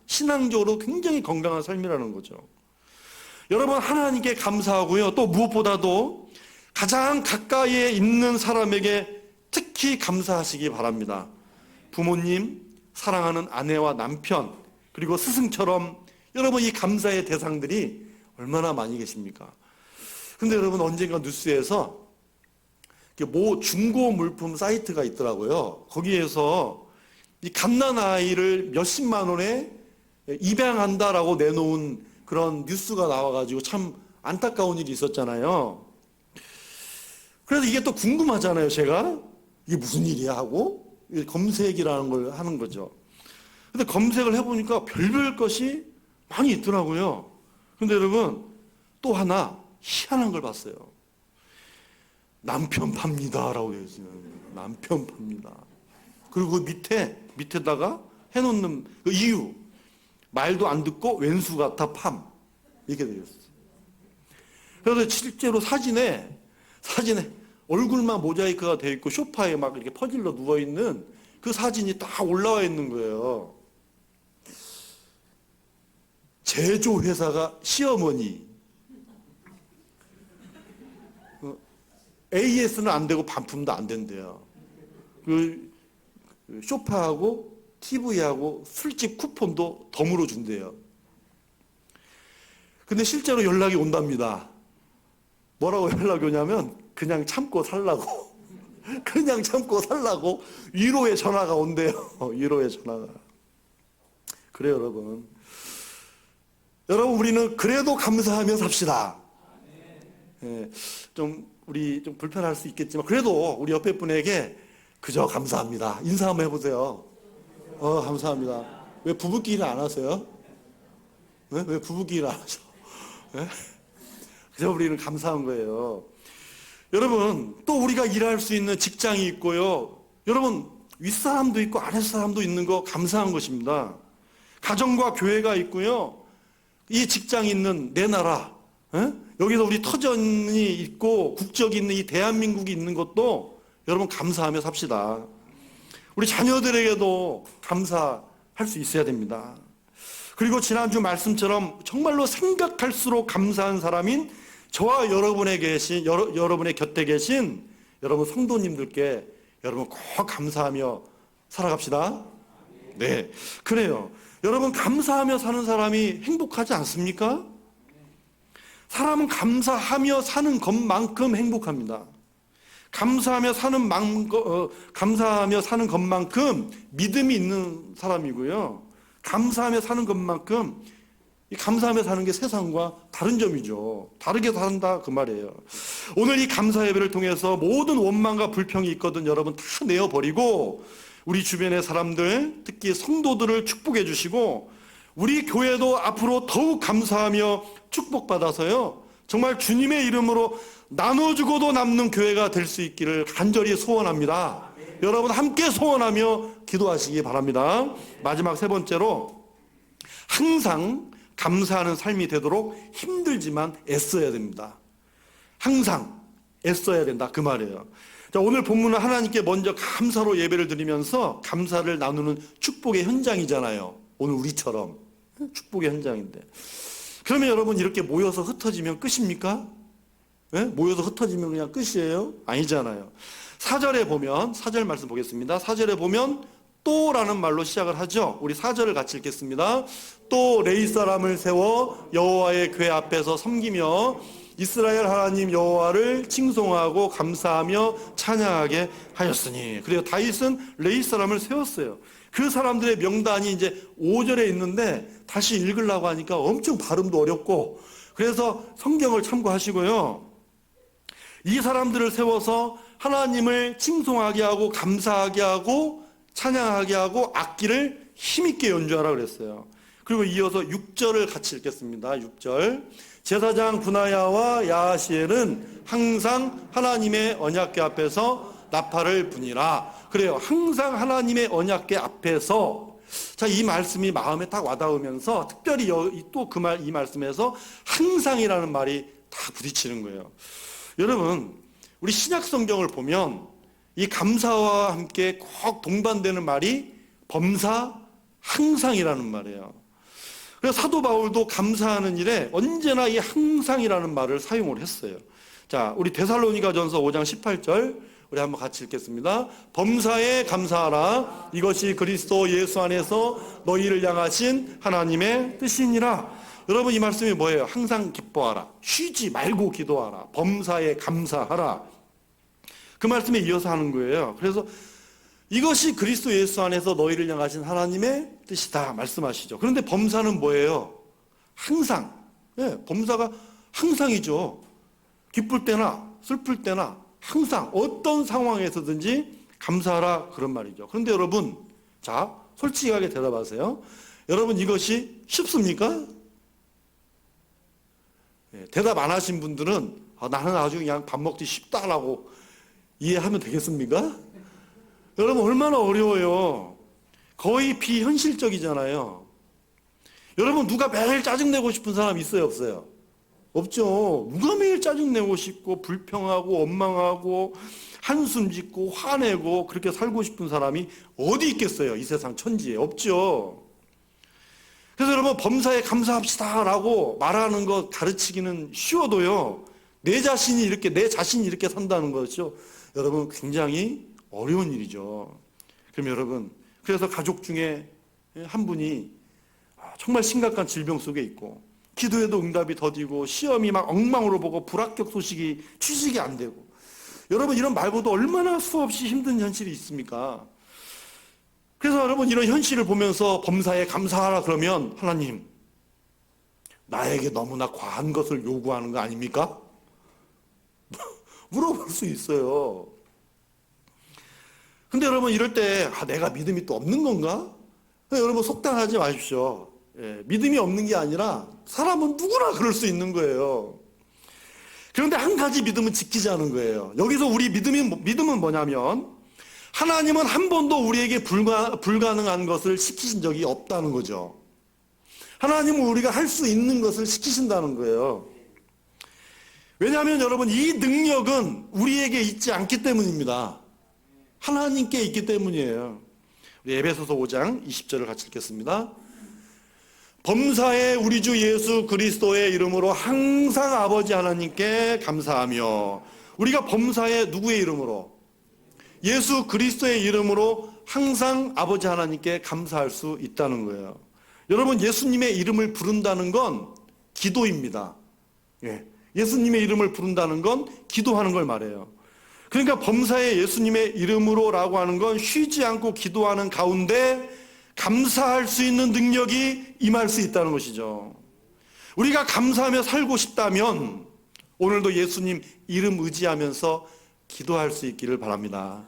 신앙적으로 굉장히 건강한 삶이라는 거죠. 여러분, 하나님께 감사하고요, 또 무엇보다도 가장 가까이에 있는 사람에게 특히 감사하시기 바랍니다. 부모님, 사랑하는 아내와 남편, 그리고 스승처럼 여러분, 이 감사의 대상들이 얼마나 많이 계십니까? 근데 여러분, 언젠가 뉴스에서 모 중고 물품 사이트가 있더라고요. 거기에서 이 갓난아이를 몇십만 원에 입양한다라고 내놓은 그런 뉴스가 나와가지고 참 안타까운 일이 있었잖아요. 그래서 이게 또 궁금하잖아요, 제가. 이게 무슨 일이야 하고 검색이라는 걸 하는 거죠. 근데 검색을 해보니까 별별 것이 많이 있더라고요. 근데 여러분, 또 하나 희한한 걸 봤어요. 남편 팝니다 라고 되어 있어요. 남편 팝니다. 그리고 그 밑에다가 해놓는 그 이유, 말도 안 듣고 왼수 같아 팜, 이렇게 되어 있어요. 그래서 실제로 사진에 얼굴만 모자이크가 되어 있고 소파에 막 이렇게 퍼질러 누워 있는 그 사진이 딱 올라와 있는 거예요. 제조회사가 시어머니, AS는 안 되고 반품도 안 된대요. 그 소파하고 TV하고 술집 쿠폰도 덤으로 준대요. 근데 실제로 연락이 온답니다. 뭐라고 연락이 오냐면 그냥 참고 살라고 그냥 참고 살라고 위로의 전화가 온대요. 위로의 전화가. 그래요, 여러분 우리는 그래도 감사하며 삽시다. 예, 우리 좀 불편할 수 있겠지만 그래도 우리 옆에 분에게 그저 감사합니다 인사 한번 해보세요. 감사합니다. 왜 부부끼리 안 하세요? 네? 왜 부부끼리 안 하죠? 네? 그저 우리는 감사한 거예요. 여러분, 또 우리가 일할 수 있는 직장이 있고요. 여러분, 윗사람도 있고 아랫사람도 있는 거 감사한 것입니다. 가정과 교회가 있고요. 이 직장이 있는 내 나라, 여기서 우리 터전이 있고 국적이 있는 이 대한민국이 있는 것도 여러분 감사하며 삽시다. 우리 자녀들에게도 감사할 수 있어야 됩니다. 그리고 지난주 말씀처럼 정말로 생각할수록 감사한 사람인 저와 여러분의 곁에 계신 여러분 성도님들께 여러분 꼭 감사하며 살아갑시다. 네, 그래요. 여러분 감사하며 사는 사람이 행복하지 않습니까? 사람은 감사하며 사는 것만큼 행복합니다. 감사하며 사는 것만큼 믿음이 있는 사람이고요. 감사하며 사는 것만큼 감사하며 사는 게 세상과 다른 점이죠. 다르게 산다 그 말이에요. 오늘 이 감사 예배를 통해서 모든 원망과 불평이 있거든 여러분 다 내어버리고 우리 주변의 사람들, 특히 성도들을 축복해 주시고 우리 교회도 앞으로 더욱 감사하며 축복받아서요. 정말 주님의 이름으로 나눠주고도 남는 교회가 될 수 있기를 간절히 소원합니다. 여러분 함께 소원하며 기도하시기 바랍니다. 마지막 세 번째로 항상 감사하는 삶이 되도록 힘들지만 애써야 됩니다. 항상 애써야 된다 그 말이에요. 자, 오늘 본문은 하나님께 먼저 감사로 예배를 드리면서 감사를 나누는 축복의 현장이잖아요. 오늘 우리처럼 축복의 현장인데 그러면 여러분 이렇게 모여서 흩어지면 끝입니까? 네? 모여서 흩어지면 그냥 끝이에요? 아니잖아요. 4절에 보면 4절 말씀 보겠습니다. 4절에 보면 또라는 말로 시작을 하죠. 우리 4절을 같이 읽겠습니다. 또 레위 사람을 세워 여호와의 궤 앞에서 섬기며 이스라엘 하나님 여호와를 칭송하고 감사하며 찬양하게 하였으니. 그래요. 다윗은 레위 사람을 세웠어요. 그 사람들의 명단이 이제 5절에 있는데 다시 읽으려고 하니까 엄청 발음도 어렵고 그래서 성경을 참고하시고요. 이 사람들을 세워서 하나님을 칭송하게 하고 감사하게 하고 찬양하게 하고 악기를 힘있게 연주하라 그랬어요. 그리고 이어서 6절을 같이 읽겠습니다. 6절. 제사장 분하야와 야하시엘은 항상 하나님의 언약궤 앞에서 나팔을 부니라. 그래요. 항상 하나님의 언약궤 앞에서. 자, 이 말씀이 마음에 딱 와닿으면서 특별히 또 이 말씀에서 항상이라는 말이 다 부딪히는 거예요. 여러분, 우리 신약 성경을 보면 이 감사와 함께 꼭 동반되는 말이 범사 항상이라는 말이에요. 그래서 사도 바울도 감사하는 일에 언제나 이 항상이라는 말을 사용을 했어요. 자, 우리 데살로니가전서 5장 18절 우리 한번 같이 읽겠습니다. 범사에 감사하라. 이것이 그리스도 예수 안에서 너희를 향하신 하나님의 뜻이니라. 여러분 이 말씀이 뭐예요? 항상 기뻐하라. 쉬지 말고 기도하라. 범사에 감사하라. 그 말씀에 이어서 하는 거예요. 그래서 이것이 그리스도 예수 안에서 너희를 향하신 하나님의 뜻이다 말씀하시죠. 그런데 범사는 뭐예요? 항상. 범사가 항상이죠. 기쁠 때나 슬플 때나 항상 어떤 상황에서든지 감사하라 그런 말이죠. 그런데 여러분, 자, 솔직하게 대답하세요. 여러분, 이것이 쉽습니까? 대답 안 하신 분들은 나는 아주 그냥 밥 먹기 쉽다라고 이해하면 되겠습니까? 여러분, 얼마나 어려워요. 거의 비현실적이잖아요. 여러분, 누가 매일 짜증내고 싶은 사람 있어요, 없어요? 없죠. 누가 매일 짜증내고 싶고 불평하고 원망하고 한숨 짓고 화내고 그렇게 살고 싶은 사람이 어디 있겠어요? 이 세상 천지에 없죠. 그래서 여러분, 범사에 감사합시다라고 말하는 것 가르치기는 쉬워도요, 내 자신이 이렇게 산다는 것이죠. 여러분, 굉장히 어려운 일이죠. 그럼 여러분, 그래서 가족 중에 한 분이 정말 심각한 질병 속에 있고 기도해도 응답이 더디고 시험이 막 엉망으로 보고 불합격 소식이 취직이 안 되고, 여러분, 이런 말고도 얼마나 수없이 힘든 현실이 있습니까? 그래서 여러분, 이런 현실을 보면서 범사에 감사하라 그러면 하나님, 나에게 너무나 과한 것을 요구하는 거 아닙니까? 물어볼 수 있어요. 근데 여러분, 이럴 때 내가 믿음이 또 없는 건가? 여러분, 속단하지 마십시오. 믿음이 없는 게 아니라 사람은 누구나 그럴 수 있는 거예요. 그런데 한 가지 믿음은 지키자는 거예요. 여기서 우리 믿음은 뭐냐면, 하나님은 한 번도 우리에게 불가능한 것을 시키신 적이 없다는 거죠. 하나님은 우리가 할 수 있는 것을 시키신다는 거예요. 왜냐하면 여러분, 이 능력은 우리에게 있지 않기 때문입니다. 하나님께 있기 때문이에요. 우리 에베소서 5장 20절을 같이 읽겠습니다. 범사에 우리 주 예수 그리스도의 이름으로 항상 아버지 하나님께 감사하며, 우리가 범사에 누구의 이름으로? 예수 그리스도의 이름으로 항상 아버지 하나님께 감사할 수 있다는 거예요. 여러분, 예수님의 이름을 부른다는 건 기도입니다. 예수님의 이름을 부른다는 건 기도하는 걸 말해요. 그러니까 범사에 예수님의 이름으로라고 하는 건 쉬지 않고 기도하는 가운데 감사할 수 있는 능력이 임할 수 있다는 것이죠. 우리가 감사하며 살고 싶다면 오늘도 예수님 이름 의지하면서 기도할 수 있기를 바랍니다.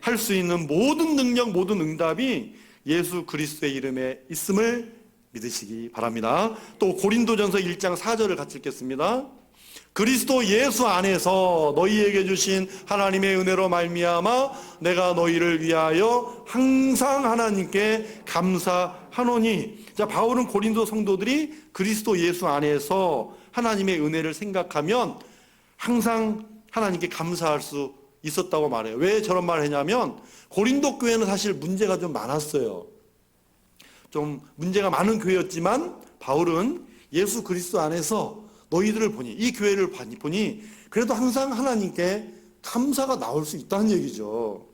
할 수 있는 모든 능력, 모든 응답이 예수 그리스도의 이름에 있음을 믿으시기 바랍니다. 또 고린도전서 1장 4절을 같이 읽겠습니다. 그리스도 예수 안에서 너희에게 주신 하나님의 은혜로 말미암아 내가 너희를 위하여 항상 하나님께 감사하노니. 자, 바울은 고린도 성도들이 그리스도 예수 안에서 하나님의 은혜를 생각하면 항상 하나님께 감사할 수 있었다고 말해요. 왜 저런 말을 했냐면, 고린도 교회는 사실 문제가 좀 많았어요. 좀 문제가 많은 교회였지만 바울은 예수 그리스도 안에서 너희들을 보니, 이 교회를 보니 그래도 항상 하나님께 감사가 나올 수 있다는 얘기죠.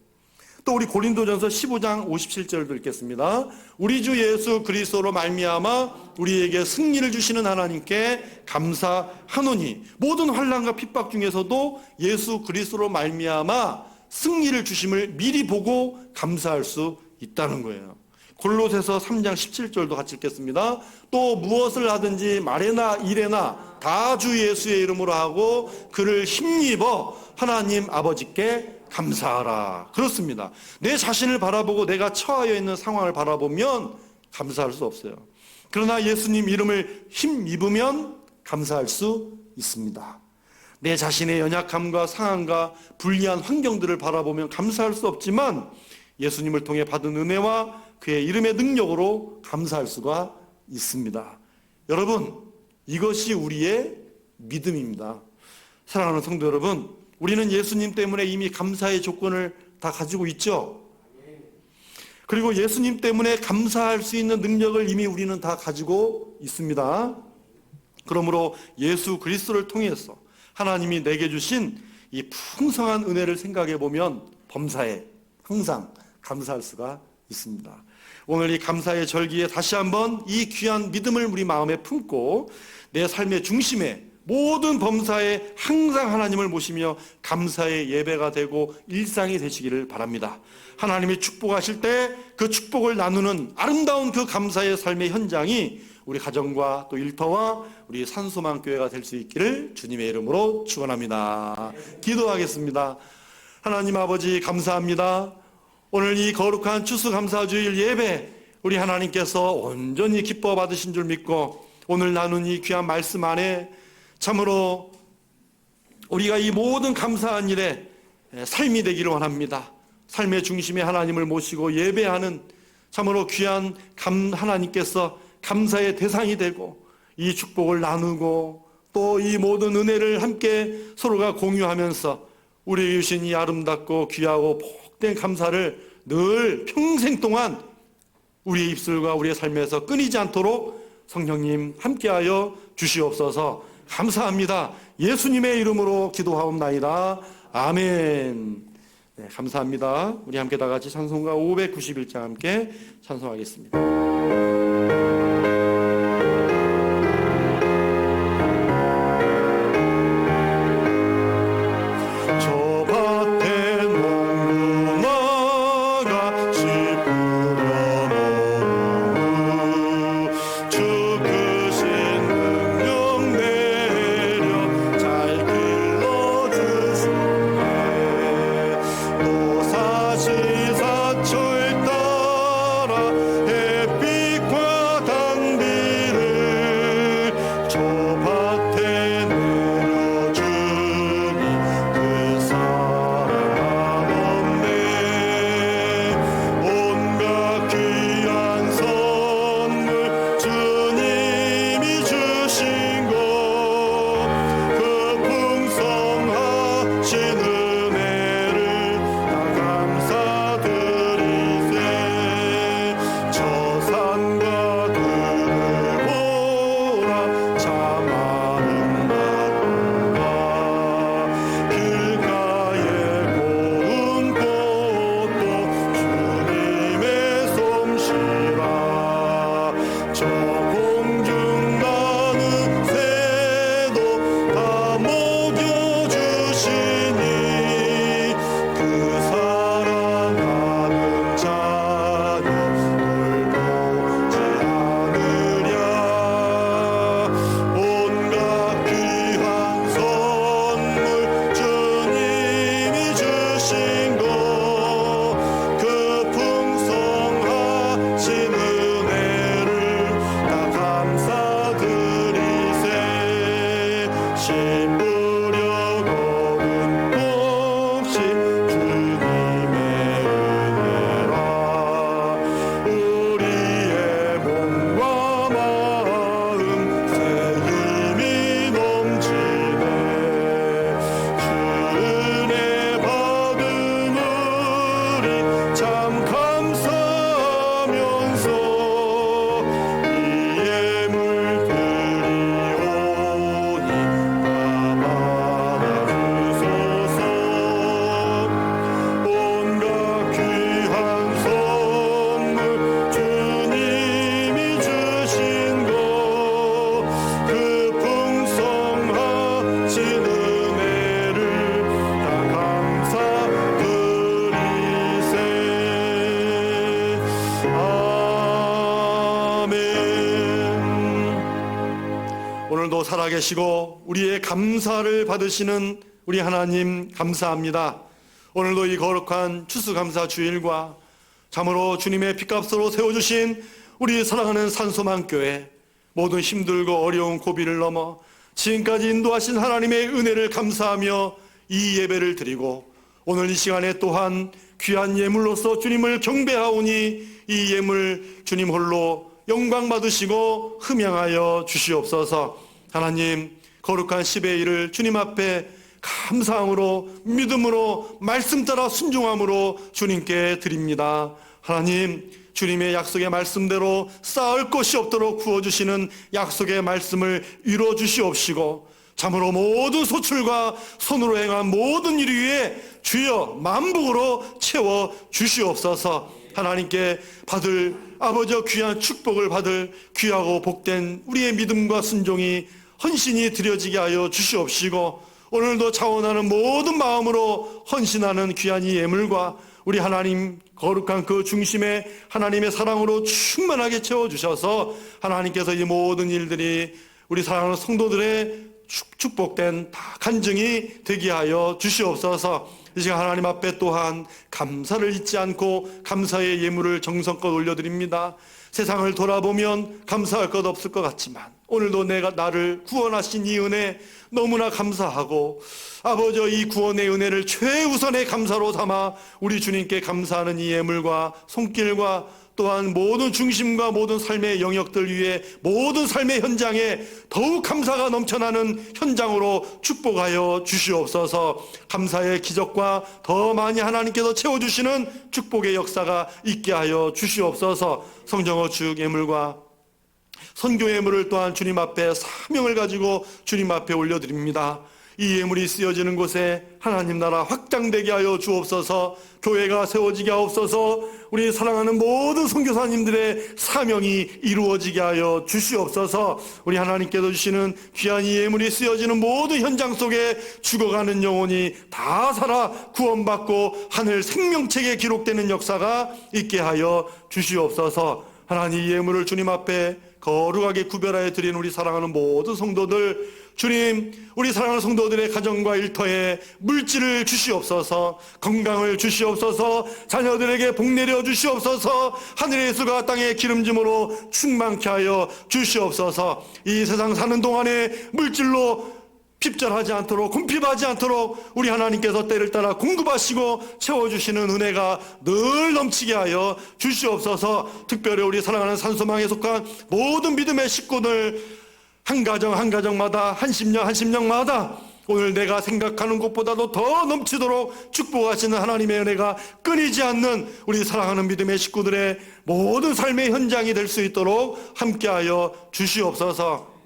또 우리 고린도전서 15장 57절도 읽겠습니다. 우리 주 예수 그리스도로 말미암아 우리에게 승리를 주시는 하나님께 감사하노니. 모든 환난과 핍박 중에서도 예수 그리스도로 말미암아 승리를 주심을 미리 보고 감사할 수 있다는 거예요. 골로새서 3장 17절도 같이 읽겠습니다. 또 무엇을 하든지 말에나 일에나 다 주 예수의 이름으로 하고 그를 힘입어 하나님 아버지께 감사하라. 그렇습니다. 내 자신을 바라보고 내가 처하여 있는 상황을 바라보면 감사할 수 없어요. 그러나 예수님 이름을 힘입으면 감사할 수 있습니다. 내 자신의 연약함과 상황과 불리한 환경들을 바라보면 감사할 수 없지만 예수님을 통해 받은 은혜와 그의 이름의 능력으로 감사할 수가 있습니다. 여러분, 이것이 우리의 믿음입니다. 사랑하는 성도 여러분, 우리는 예수님 때문에 이미 감사의 조건을 다 가지고 있죠. 그리고 예수님 때문에 감사할 수 있는 능력을 이미 우리는 다 가지고 있습니다. 그러므로 예수 그리스도를 통해서 하나님이 내게 주신 이 풍성한 은혜를 생각해 보면 범사에 항상 감사할 수가 있습니다. 오늘 이 감사의 절기에 다시 한번 이 귀한 믿음을 우리 마음에 품고 내 삶의 중심에 모든 범사에 항상 하나님을 모시며 감사의 예배가 되고 일상이 되시기를 바랍니다. 하나님이 축복하실 때 그 축복을 나누는 아름다운 그 감사의 삶의 현장이 우리 가정과 또 일터와 우리 산소망교회가 될 수 있기를 주님의 이름으로 축원합니다. 기도하겠습니다. 하나님 아버지 감사합니다. 오늘 이 거룩한 추수감사주일 예배 우리 하나님께서 온전히 기뻐 받으신 줄 믿고 오늘 나눈 이 귀한 말씀 안에 참으로 우리가 이 모든 감사한 일에 삶이 되기를 원합니다. 삶의 중심에 하나님을 모시고 예배하는 참으로 귀한 하나님께서 감사의 대상이 되고 이 축복을 나누고 또 이 모든 은혜를 함께 서로가 공유하면서 우리에게 주신 이 아름답고 귀하고 복된 감사를 늘 평생 동안 우리의 입술과 우리의 삶에서 끊이지 않도록 성령님 함께하여 주시옵소서. 감사합니다. 예수님의 이름으로 기도하옵나이다. 아멘. 네, 감사합니다. 우리 함께 다 같이 찬송가 591장 함께 찬송하겠습니다. 오늘도 살아계시고 우리의 감사를 받으시는 우리 하나님 감사합니다. 오늘도 이 거룩한 추수감사 주일과 참으로 주님의 핏값으로 세워주신 우리 사랑하는 산소망교회 모든 힘들고 어려운 고비를 넘어 지금까지 인도하신 하나님의 은혜를 감사하며 이 예배를 드리고 오늘 이 시간에 또한 귀한 예물로서 주님을 경배하오니 이 예물 주님 홀로 영광 받으시고 흠양하여 주시옵소서. 하나님 거룩한 10의 1을 주님 앞에 감사함으로 믿음으로 말씀 따라 순종함으로 주님께 드립니다. 하나님 주님의 약속의 말씀대로 쌓을 것이 없도록 구워주시는 약속의 말씀을 이루어 주시옵시고 참으로 모든 소출과 손으로 행한 모든 일 위에 주여 만복으로 채워 주시옵소서. 하나님께 받을 아버지의 귀한 축복을 받을 귀하고 복된 우리의 믿음과 순종이 헌신이 드려지게 하여 주시옵시고 오늘도 차원하는 모든 마음으로 헌신하는 귀한 이 예물과 우리 하나님 거룩한 그 중심에 하나님의 사랑으로 충만하게 채워주셔서 하나님께서 이 모든 일들이 우리 사랑하는 성도들의 축복된 다 간증이 되게 하여 주시옵소서. 이 시간 하나님 앞에 또한 감사를 잊지 않고 감사의 예물을 정성껏 올려드립니다. 세상을 돌아보면 감사할 것 없을 것 같지만 오늘도 내가 나를 구원하신 이 은혜 너무나 감사하고 아버지 이 구원의 은혜를 최우선의 감사로 삼아 우리 주님께 감사하는 이 예물과 손길과 또한 모든 중심과 모든 삶의 영역들 위에 모든 삶의 현장에 더욱 감사가 넘쳐나는 현장으로 축복하여 주시옵소서. 감사의 기적과 더 많이 하나님께서 채워주시는 축복의 역사가 있게 하여 주시옵소서. 성정어축 예물과 선교 예물을 또한 주님 앞에 사명을 가지고 주님 앞에 올려드립니다. 이 예물이 쓰여지는 곳에 하나님 나라 확장되게 하여 주옵소서. 교회가 세워지게 하옵소서. 우리 사랑하는 모든 선교사님들의 사명이 이루어지게 하여 주시옵소서. 우리 하나님께서 주시는 귀한 이 예물이 쓰여지는 모든 현장 속에 죽어가는 영혼이 다 살아 구원받고 하늘 생명책에 기록되는 역사가 있게 하여 주시옵소서. 하나님 이 예물을 주님 앞에 거룩하게 구별하여 드리는 우리 사랑하는 모든 성도들, 주님 우리 사랑하는 성도들의 가정과 일터에 물질을 주시옵소서. 건강을 주시옵소서. 자녀들에게 복 내려 주시옵소서. 하늘의 예수가 땅의 기름짐으로 충만케 하여 주시옵소서. 이 세상 사는 동안에 물질로 핍절하지 않도록 궁핍하지 않도록 우리 하나님께서 때를 따라 공급하시고 채워주시는 은혜가 늘 넘치게 하여 주시옵소서. 특별히 우리 사랑하는 산소망에 속한 모든 믿음의 식구들 한 가정 한 가정마다 한 심령마다 오늘 내가 생각하는 것보다도 더 넘치도록 축복하시는 하나님의 은혜가 끊이지 않는 우리 사랑하는 믿음의 식구들의 모든 삶의 현장이 될 수 있도록 함께하여 주시옵소서.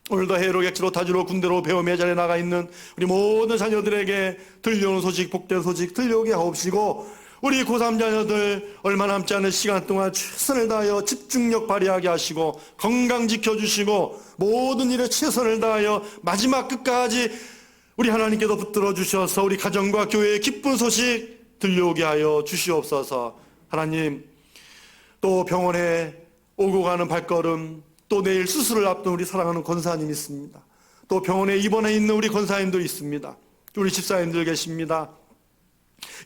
오늘도 해외로 객지로 타지로 군대로 배움의 자리에 나가 있는 우리 모든 자녀들에게 들려오는 소식 복된 소식 들려오게 하옵시고 우리 고3 자녀들 얼마 남지 않은 시간 동안 최선을 다하여 집중력 발휘하게 하시고 건강 지켜주시고 모든 일에 최선을 다하여 마지막 끝까지 우리 하나님께서 붙들어 주셔서 우리 가정과 교회의 기쁜 소식 들려오게 하여 주시옵소서. 하나님 또 병원에 오고 가는 발걸음 또 내일 수술을 앞둔 우리 사랑하는 권사님 있습니다. 또 병원에 입원해 있는 우리 권사님들 있습니다. 우리 집사님들 계십니다.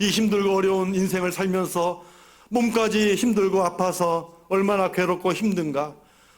이 힘들고 어려운 인생을 살면서 몸까지 힘들고 아파서 얼마나 괴롭고 힘든가,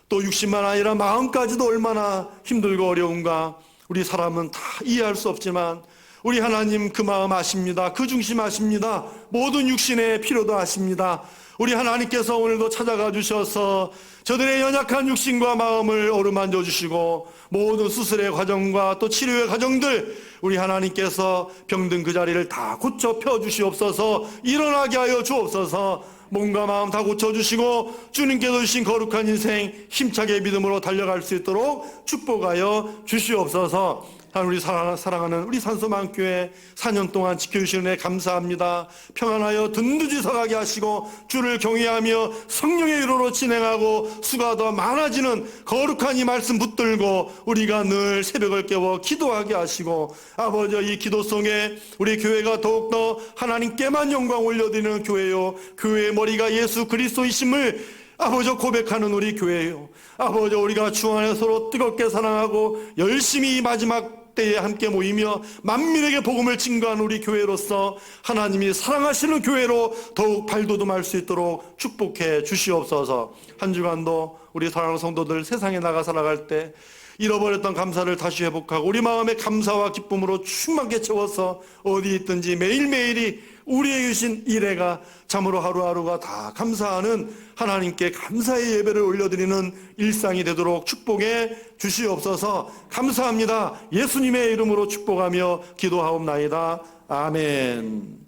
또 육신만 아니라 마음까지도 얼마나 힘들고 어려운가 우리 사람은 다 이해할 수 없지만 우리 하나님 그 마음 아십니다. 그 중심 아십니다. 모든 육신의 필요도 아십니다. 우리 하나님께서 오늘도 찾아가 주셔서 저들의 연약한 육신과 마음을 어루만져 주시고 모든 수술의 과정과 또 치료의 과정들 우리 하나님께서 병든 그 자리를 다 고쳐 펴주시옵소서. 일어나게 하여 주옵소서. 몸과 마음 다 고쳐주시고 주님께서 주신 거룩한 인생 힘차게 믿음으로 달려갈 수 있도록 축복하여 주시옵소서. 우리 사랑하는 우리 산소망교회 4년 동안 지켜주시는 애 감사합니다. 평안하여 든든히 서가게 하시고 주를 경외하며 성령의 위로로 진행하고 수가 더 많아지는 거룩한 이 말씀 붙들고 우리가 늘 새벽을 깨워 기도하게 하시고 아버지 이 기도송에 우리 교회가 더욱더 하나님께만 영광 올려드리는 교회요 교회의 머리가 예수 그리스도이심을 아버지 고백하는 우리 교회요 아버지 우리가 주 안에 서로 뜨겁게 사랑하고 열심히 이 마지막 때에 함께 모이며 만민에게 복음을 증거하는 우리 교회로서 하나님이 사랑하시는 교회로 더욱 발돋움할 수 있도록 축복해 주시옵소서. 한 주간도 우리 사랑하는 성도들 세상에 나가 살아갈 때 잃어버렸던 감사를 다시 회복하고 우리 마음의 감사와 기쁨으로 충만하게 채워서 어디 있든지 매일매일이 우리의 주신 일회가 참으로 하루하루가 다 감사하는 하나님께 감사의 예배를 올려드리는 일상이 되도록 축복해 주시옵소서. 감사합니다. 예수님의 이름으로 축복하며 기도하옵나이다. 아멘.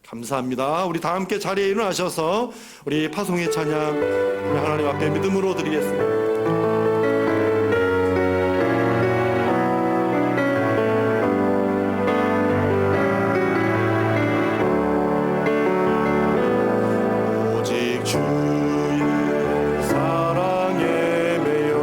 감사합니다. 우리 다 함께 자리에 일어나셔서 우리 파송의 찬양 우리 하나님 앞에 믿음으로 드리겠습니다. 주의 사랑에 매여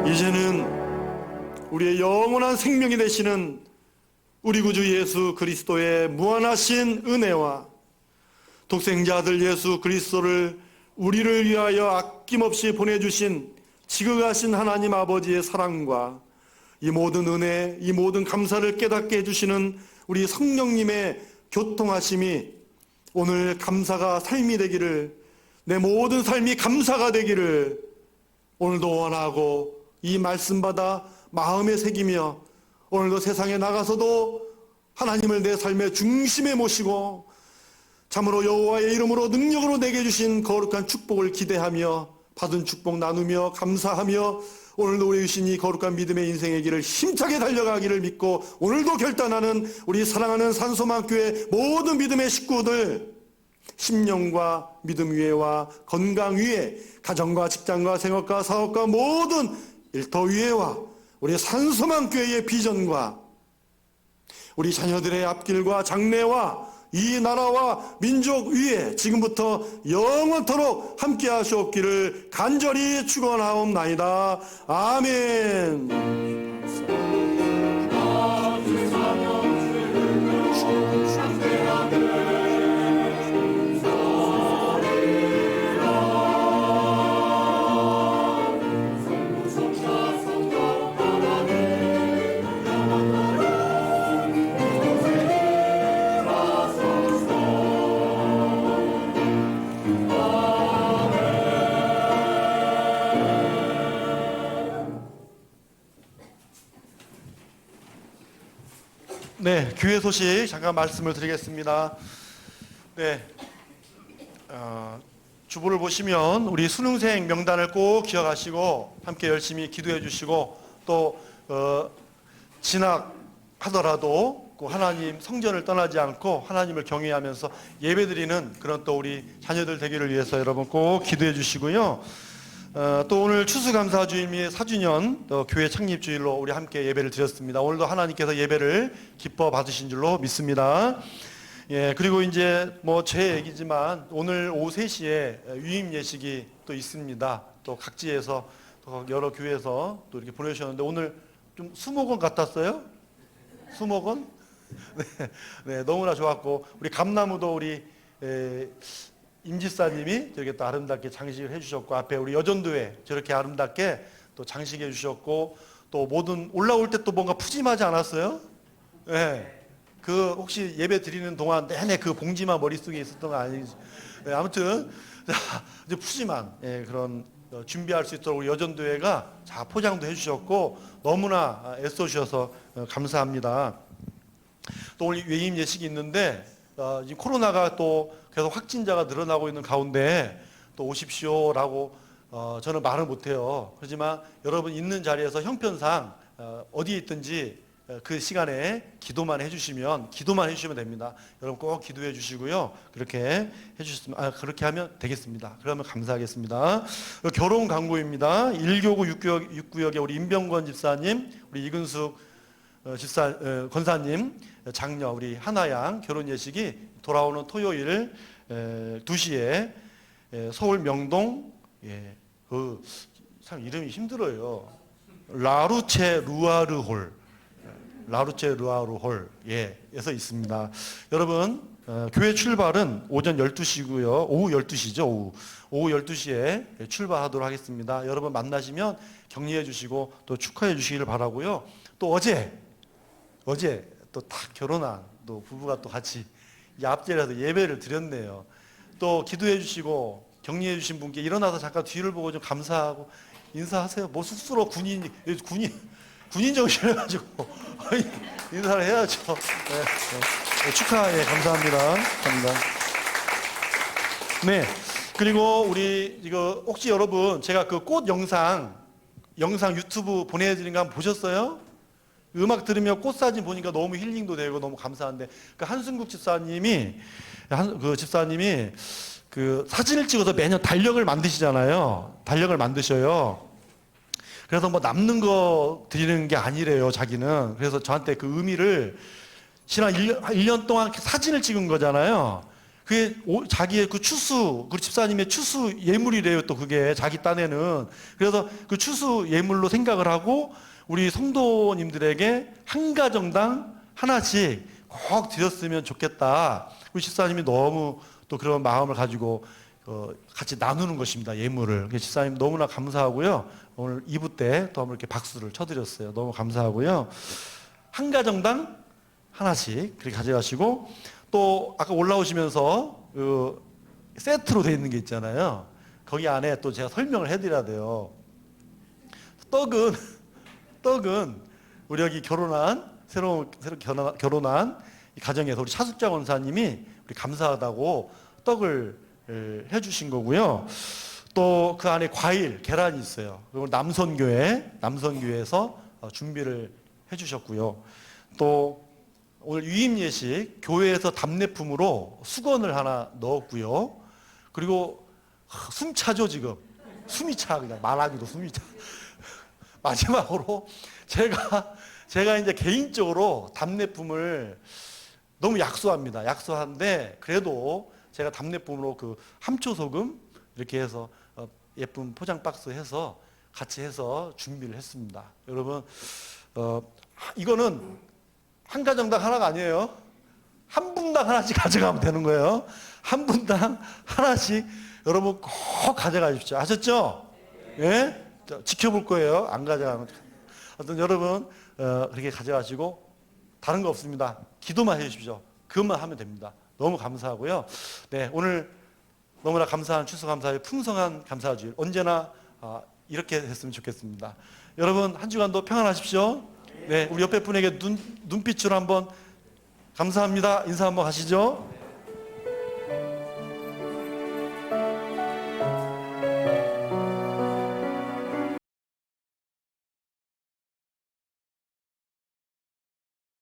이제는 우리의 영원한 생명이 되시는 우리 구주 예수 그리스도의 무한하신 은혜와 독생자 아들 예수 그리스도를 우리를 위하여 아낌없이 보내주신 지극하신 하나님 아버지의 사랑과 이 모든 은혜, 이 모든 감사를 깨닫게 해주시는 우리 성령님의 교통하심이 오늘 감사가 삶이 되기를, 내 모든 삶이 감사가 되기를 오늘도 원하고 이 말씀 받아 마음에 새기며 오늘도 세상에 나가서도 하나님을 내 삶의 중심에 모시고 참으로 여호와의 이름으로 능력으로 내게 주신 거룩한 축복을 기대하며 받은 축복 나누며 감사하며 오늘도 우리 주신 이 거룩한 믿음의 인생의 길을 힘차게 달려가기를 믿고 오늘도 결단하는 우리 사랑하는 산소만교회 모든 믿음의 식구들, 심령과 믿음 위에와 건강 위에, 가정과 직장과 생업과 사업과 모든 일터 위에와 우리 산소만교회의 비전과 우리 자녀들의 앞길과 장래와 이 나라와 민족 위에 지금부터 영원토록 함께 하시옵기를 간절히 축원하옵나이다. 아멘. 네, 교회 소식 잠깐 말씀을 드리겠습니다. 네, 주보를 보시면 우리 수능생 명단을 꼭 기억하시고 함께 열심히 기도해 주시고 또 진학하더라도 하나님 성전을 떠나지 않고 하나님을 경외하면서 예배드리는 그런 또 우리 자녀들 되기를 위해서 여러분 꼭 기도해 주시고요. 또 오늘 추수감사주일 및 4주년 또 교회 창립주일로 우리 함께 예배를 드렸습니다. 오늘도 하나님께서 예배를 기뻐 받으신 줄로 믿습니다. 예, 그리고 이제 뭐 제 얘기지만 오늘 오후 3시에 유임 예식이 또 있습니다. 또 각지에서 또 여러 교회에서 또 이렇게 보내주셨는데 오늘 좀 수목원 같았어요? 수목원? 네, 네, 너무나 좋았고 우리 감나무도 우리 임지사님이 저렇게 또 아름답게 장식을 해주셨고 앞에 우리 여전도에 저렇게 아름답게 또 장식해 주셨고 또 모든 올라올 때 또 뭔가 푸짐하지 않았어요? 네. 그 혹시 예배 드리는 동안 내내 그 봉지만 머릿속에 있었던 거 아니죠? 네, 아무튼 이제 푸짐한 그런 준비할 수 있도록 우리 여전도회가 자 포장도 해주셨고 너무나 애써주셔서 감사합니다. 또 오늘 외임 예식이 있는데 지금 코로나가 또 계속 확진자가 늘어나고 있는 가운데 또 오십시오라고 저는 말을 못해요. 그렇지만 여러분 있는 자리에서 형편상 어디에 있든지 그 시간에 기도만 해주시면 됩니다. 여러분 꼭 기도해 주시고요. 그렇게 해주셨으면 그렇게 하면 되겠습니다. 그러면 감사하겠습니다. 결혼 광고입니다. 1교구 6구역의 우리 임병권 집사님, 우리 이근숙 권사님 장녀 우리 하나양 결혼 예식이 돌아오는 토요일 2시에 서울 명동 참 이름이 힘들어요. 라루체 루아르홀 에서 있습니다. 여러분 교회 출발은 오전 12시고요. 오후 12시죠. 오후 12시에 출발하도록 하겠습니다. 여러분 만나시면 격려해 주시고 또 축하해 주시기를 바라고요. 또 어제 또 딱 결혼한 또 부부가 또 같이 이 앞자리에서 예배를 드렸네요. 또 기도해 주시고 격려해 주신 분께 일어나서 잠깐 뒤를 보고 좀 감사하고 인사하세요. 뭐 쑥스러워 군인 정신을 가지고 인사를 해야죠. 네. 축하해 감사합니다. 네. 그리고 우리 이거 혹시 여러분 제가 그 꽃 영상 유튜브 보내드린 거 한번 보셨어요? 음악 들으며 꽃 사진 보니까 너무 힐링도 되고 너무 감사한데 그 한승국 집사님이 그 사진을 찍어서 매년 달력을 만드시잖아요. 달력을 만드셔요. 그래서 뭐 남는 거 드리는 게 아니래요, 자기는. 그래서 저한테 그 의미를 지난 1년 동안 사진을 찍은 거잖아요. 그게 자기의 그 추수, 그 집사님의 추수 예물이래요. 또 그게 자기 딴에는. 그래서 그 추수 예물로 생각을 하고 우리 성도님들에게 한 가정당 하나씩 꼭 드렸으면 좋겠다. 우리 집사님이 너무 또 그런 마음을 가지고 같이 나누는 것입니다. 예물을. 집사님 너무나 감사하고요. 오늘 2부 때 또 한번 이렇게 박수를 쳐드렸어요. 너무 감사하고요. 한 가정당 하나씩 그렇게 가져가시고, 또 아까 올라오시면서 그 세트로 되어 있는 게 있잖아요. 거기 안에 또 제가 설명을 해드려야 돼요. 떡은 우리 여기 새로 결혼한 이 가정에서 우리 차숙자 원사님이 우리 감사하다고 떡을 해주신 거고요. 또 그 안에 과일, 계란이 있어요. 그리고 남선교회에서 준비를 해주셨고요. 또 오늘 유임 예식 교회에서 답례품으로 수건을 하나 넣었고요. 그리고 숨 차죠 지금. 숨이 차 그냥 말하기도 숨이 차. 마지막으로 제가 이제 개인적으로 답례품을 너무 약소한데 그래도 제가 답례품으로 그 함초소금 이렇게 해서 예쁜 포장 박스 해서 같이 해서 준비를 했습니다. 여러분 이거는 한 가정당 하나가 아니에요. 한 분당 하나씩 가져가면 되는 거예요. 한 분당 하나씩 여러분 꼭 가져가 주십시오. 아셨죠? 예? 지켜볼 거예요. 안 가져가면. 하여튼 여러분 그렇게 가져가시고 다른 거 없습니다. 기도만 해 주십시오. 그것만 하면 됩니다. 너무 감사하고요. 네, 오늘 너무나 감사한 추수감사의 풍성한 감사주일 언제나 이렇게 했으면 좋겠습니다. 여러분 한 주간도 평안하십시오. 네, 우리 옆에 분에게 눈빛으로 한번 감사합니다 인사 한번 하시죠.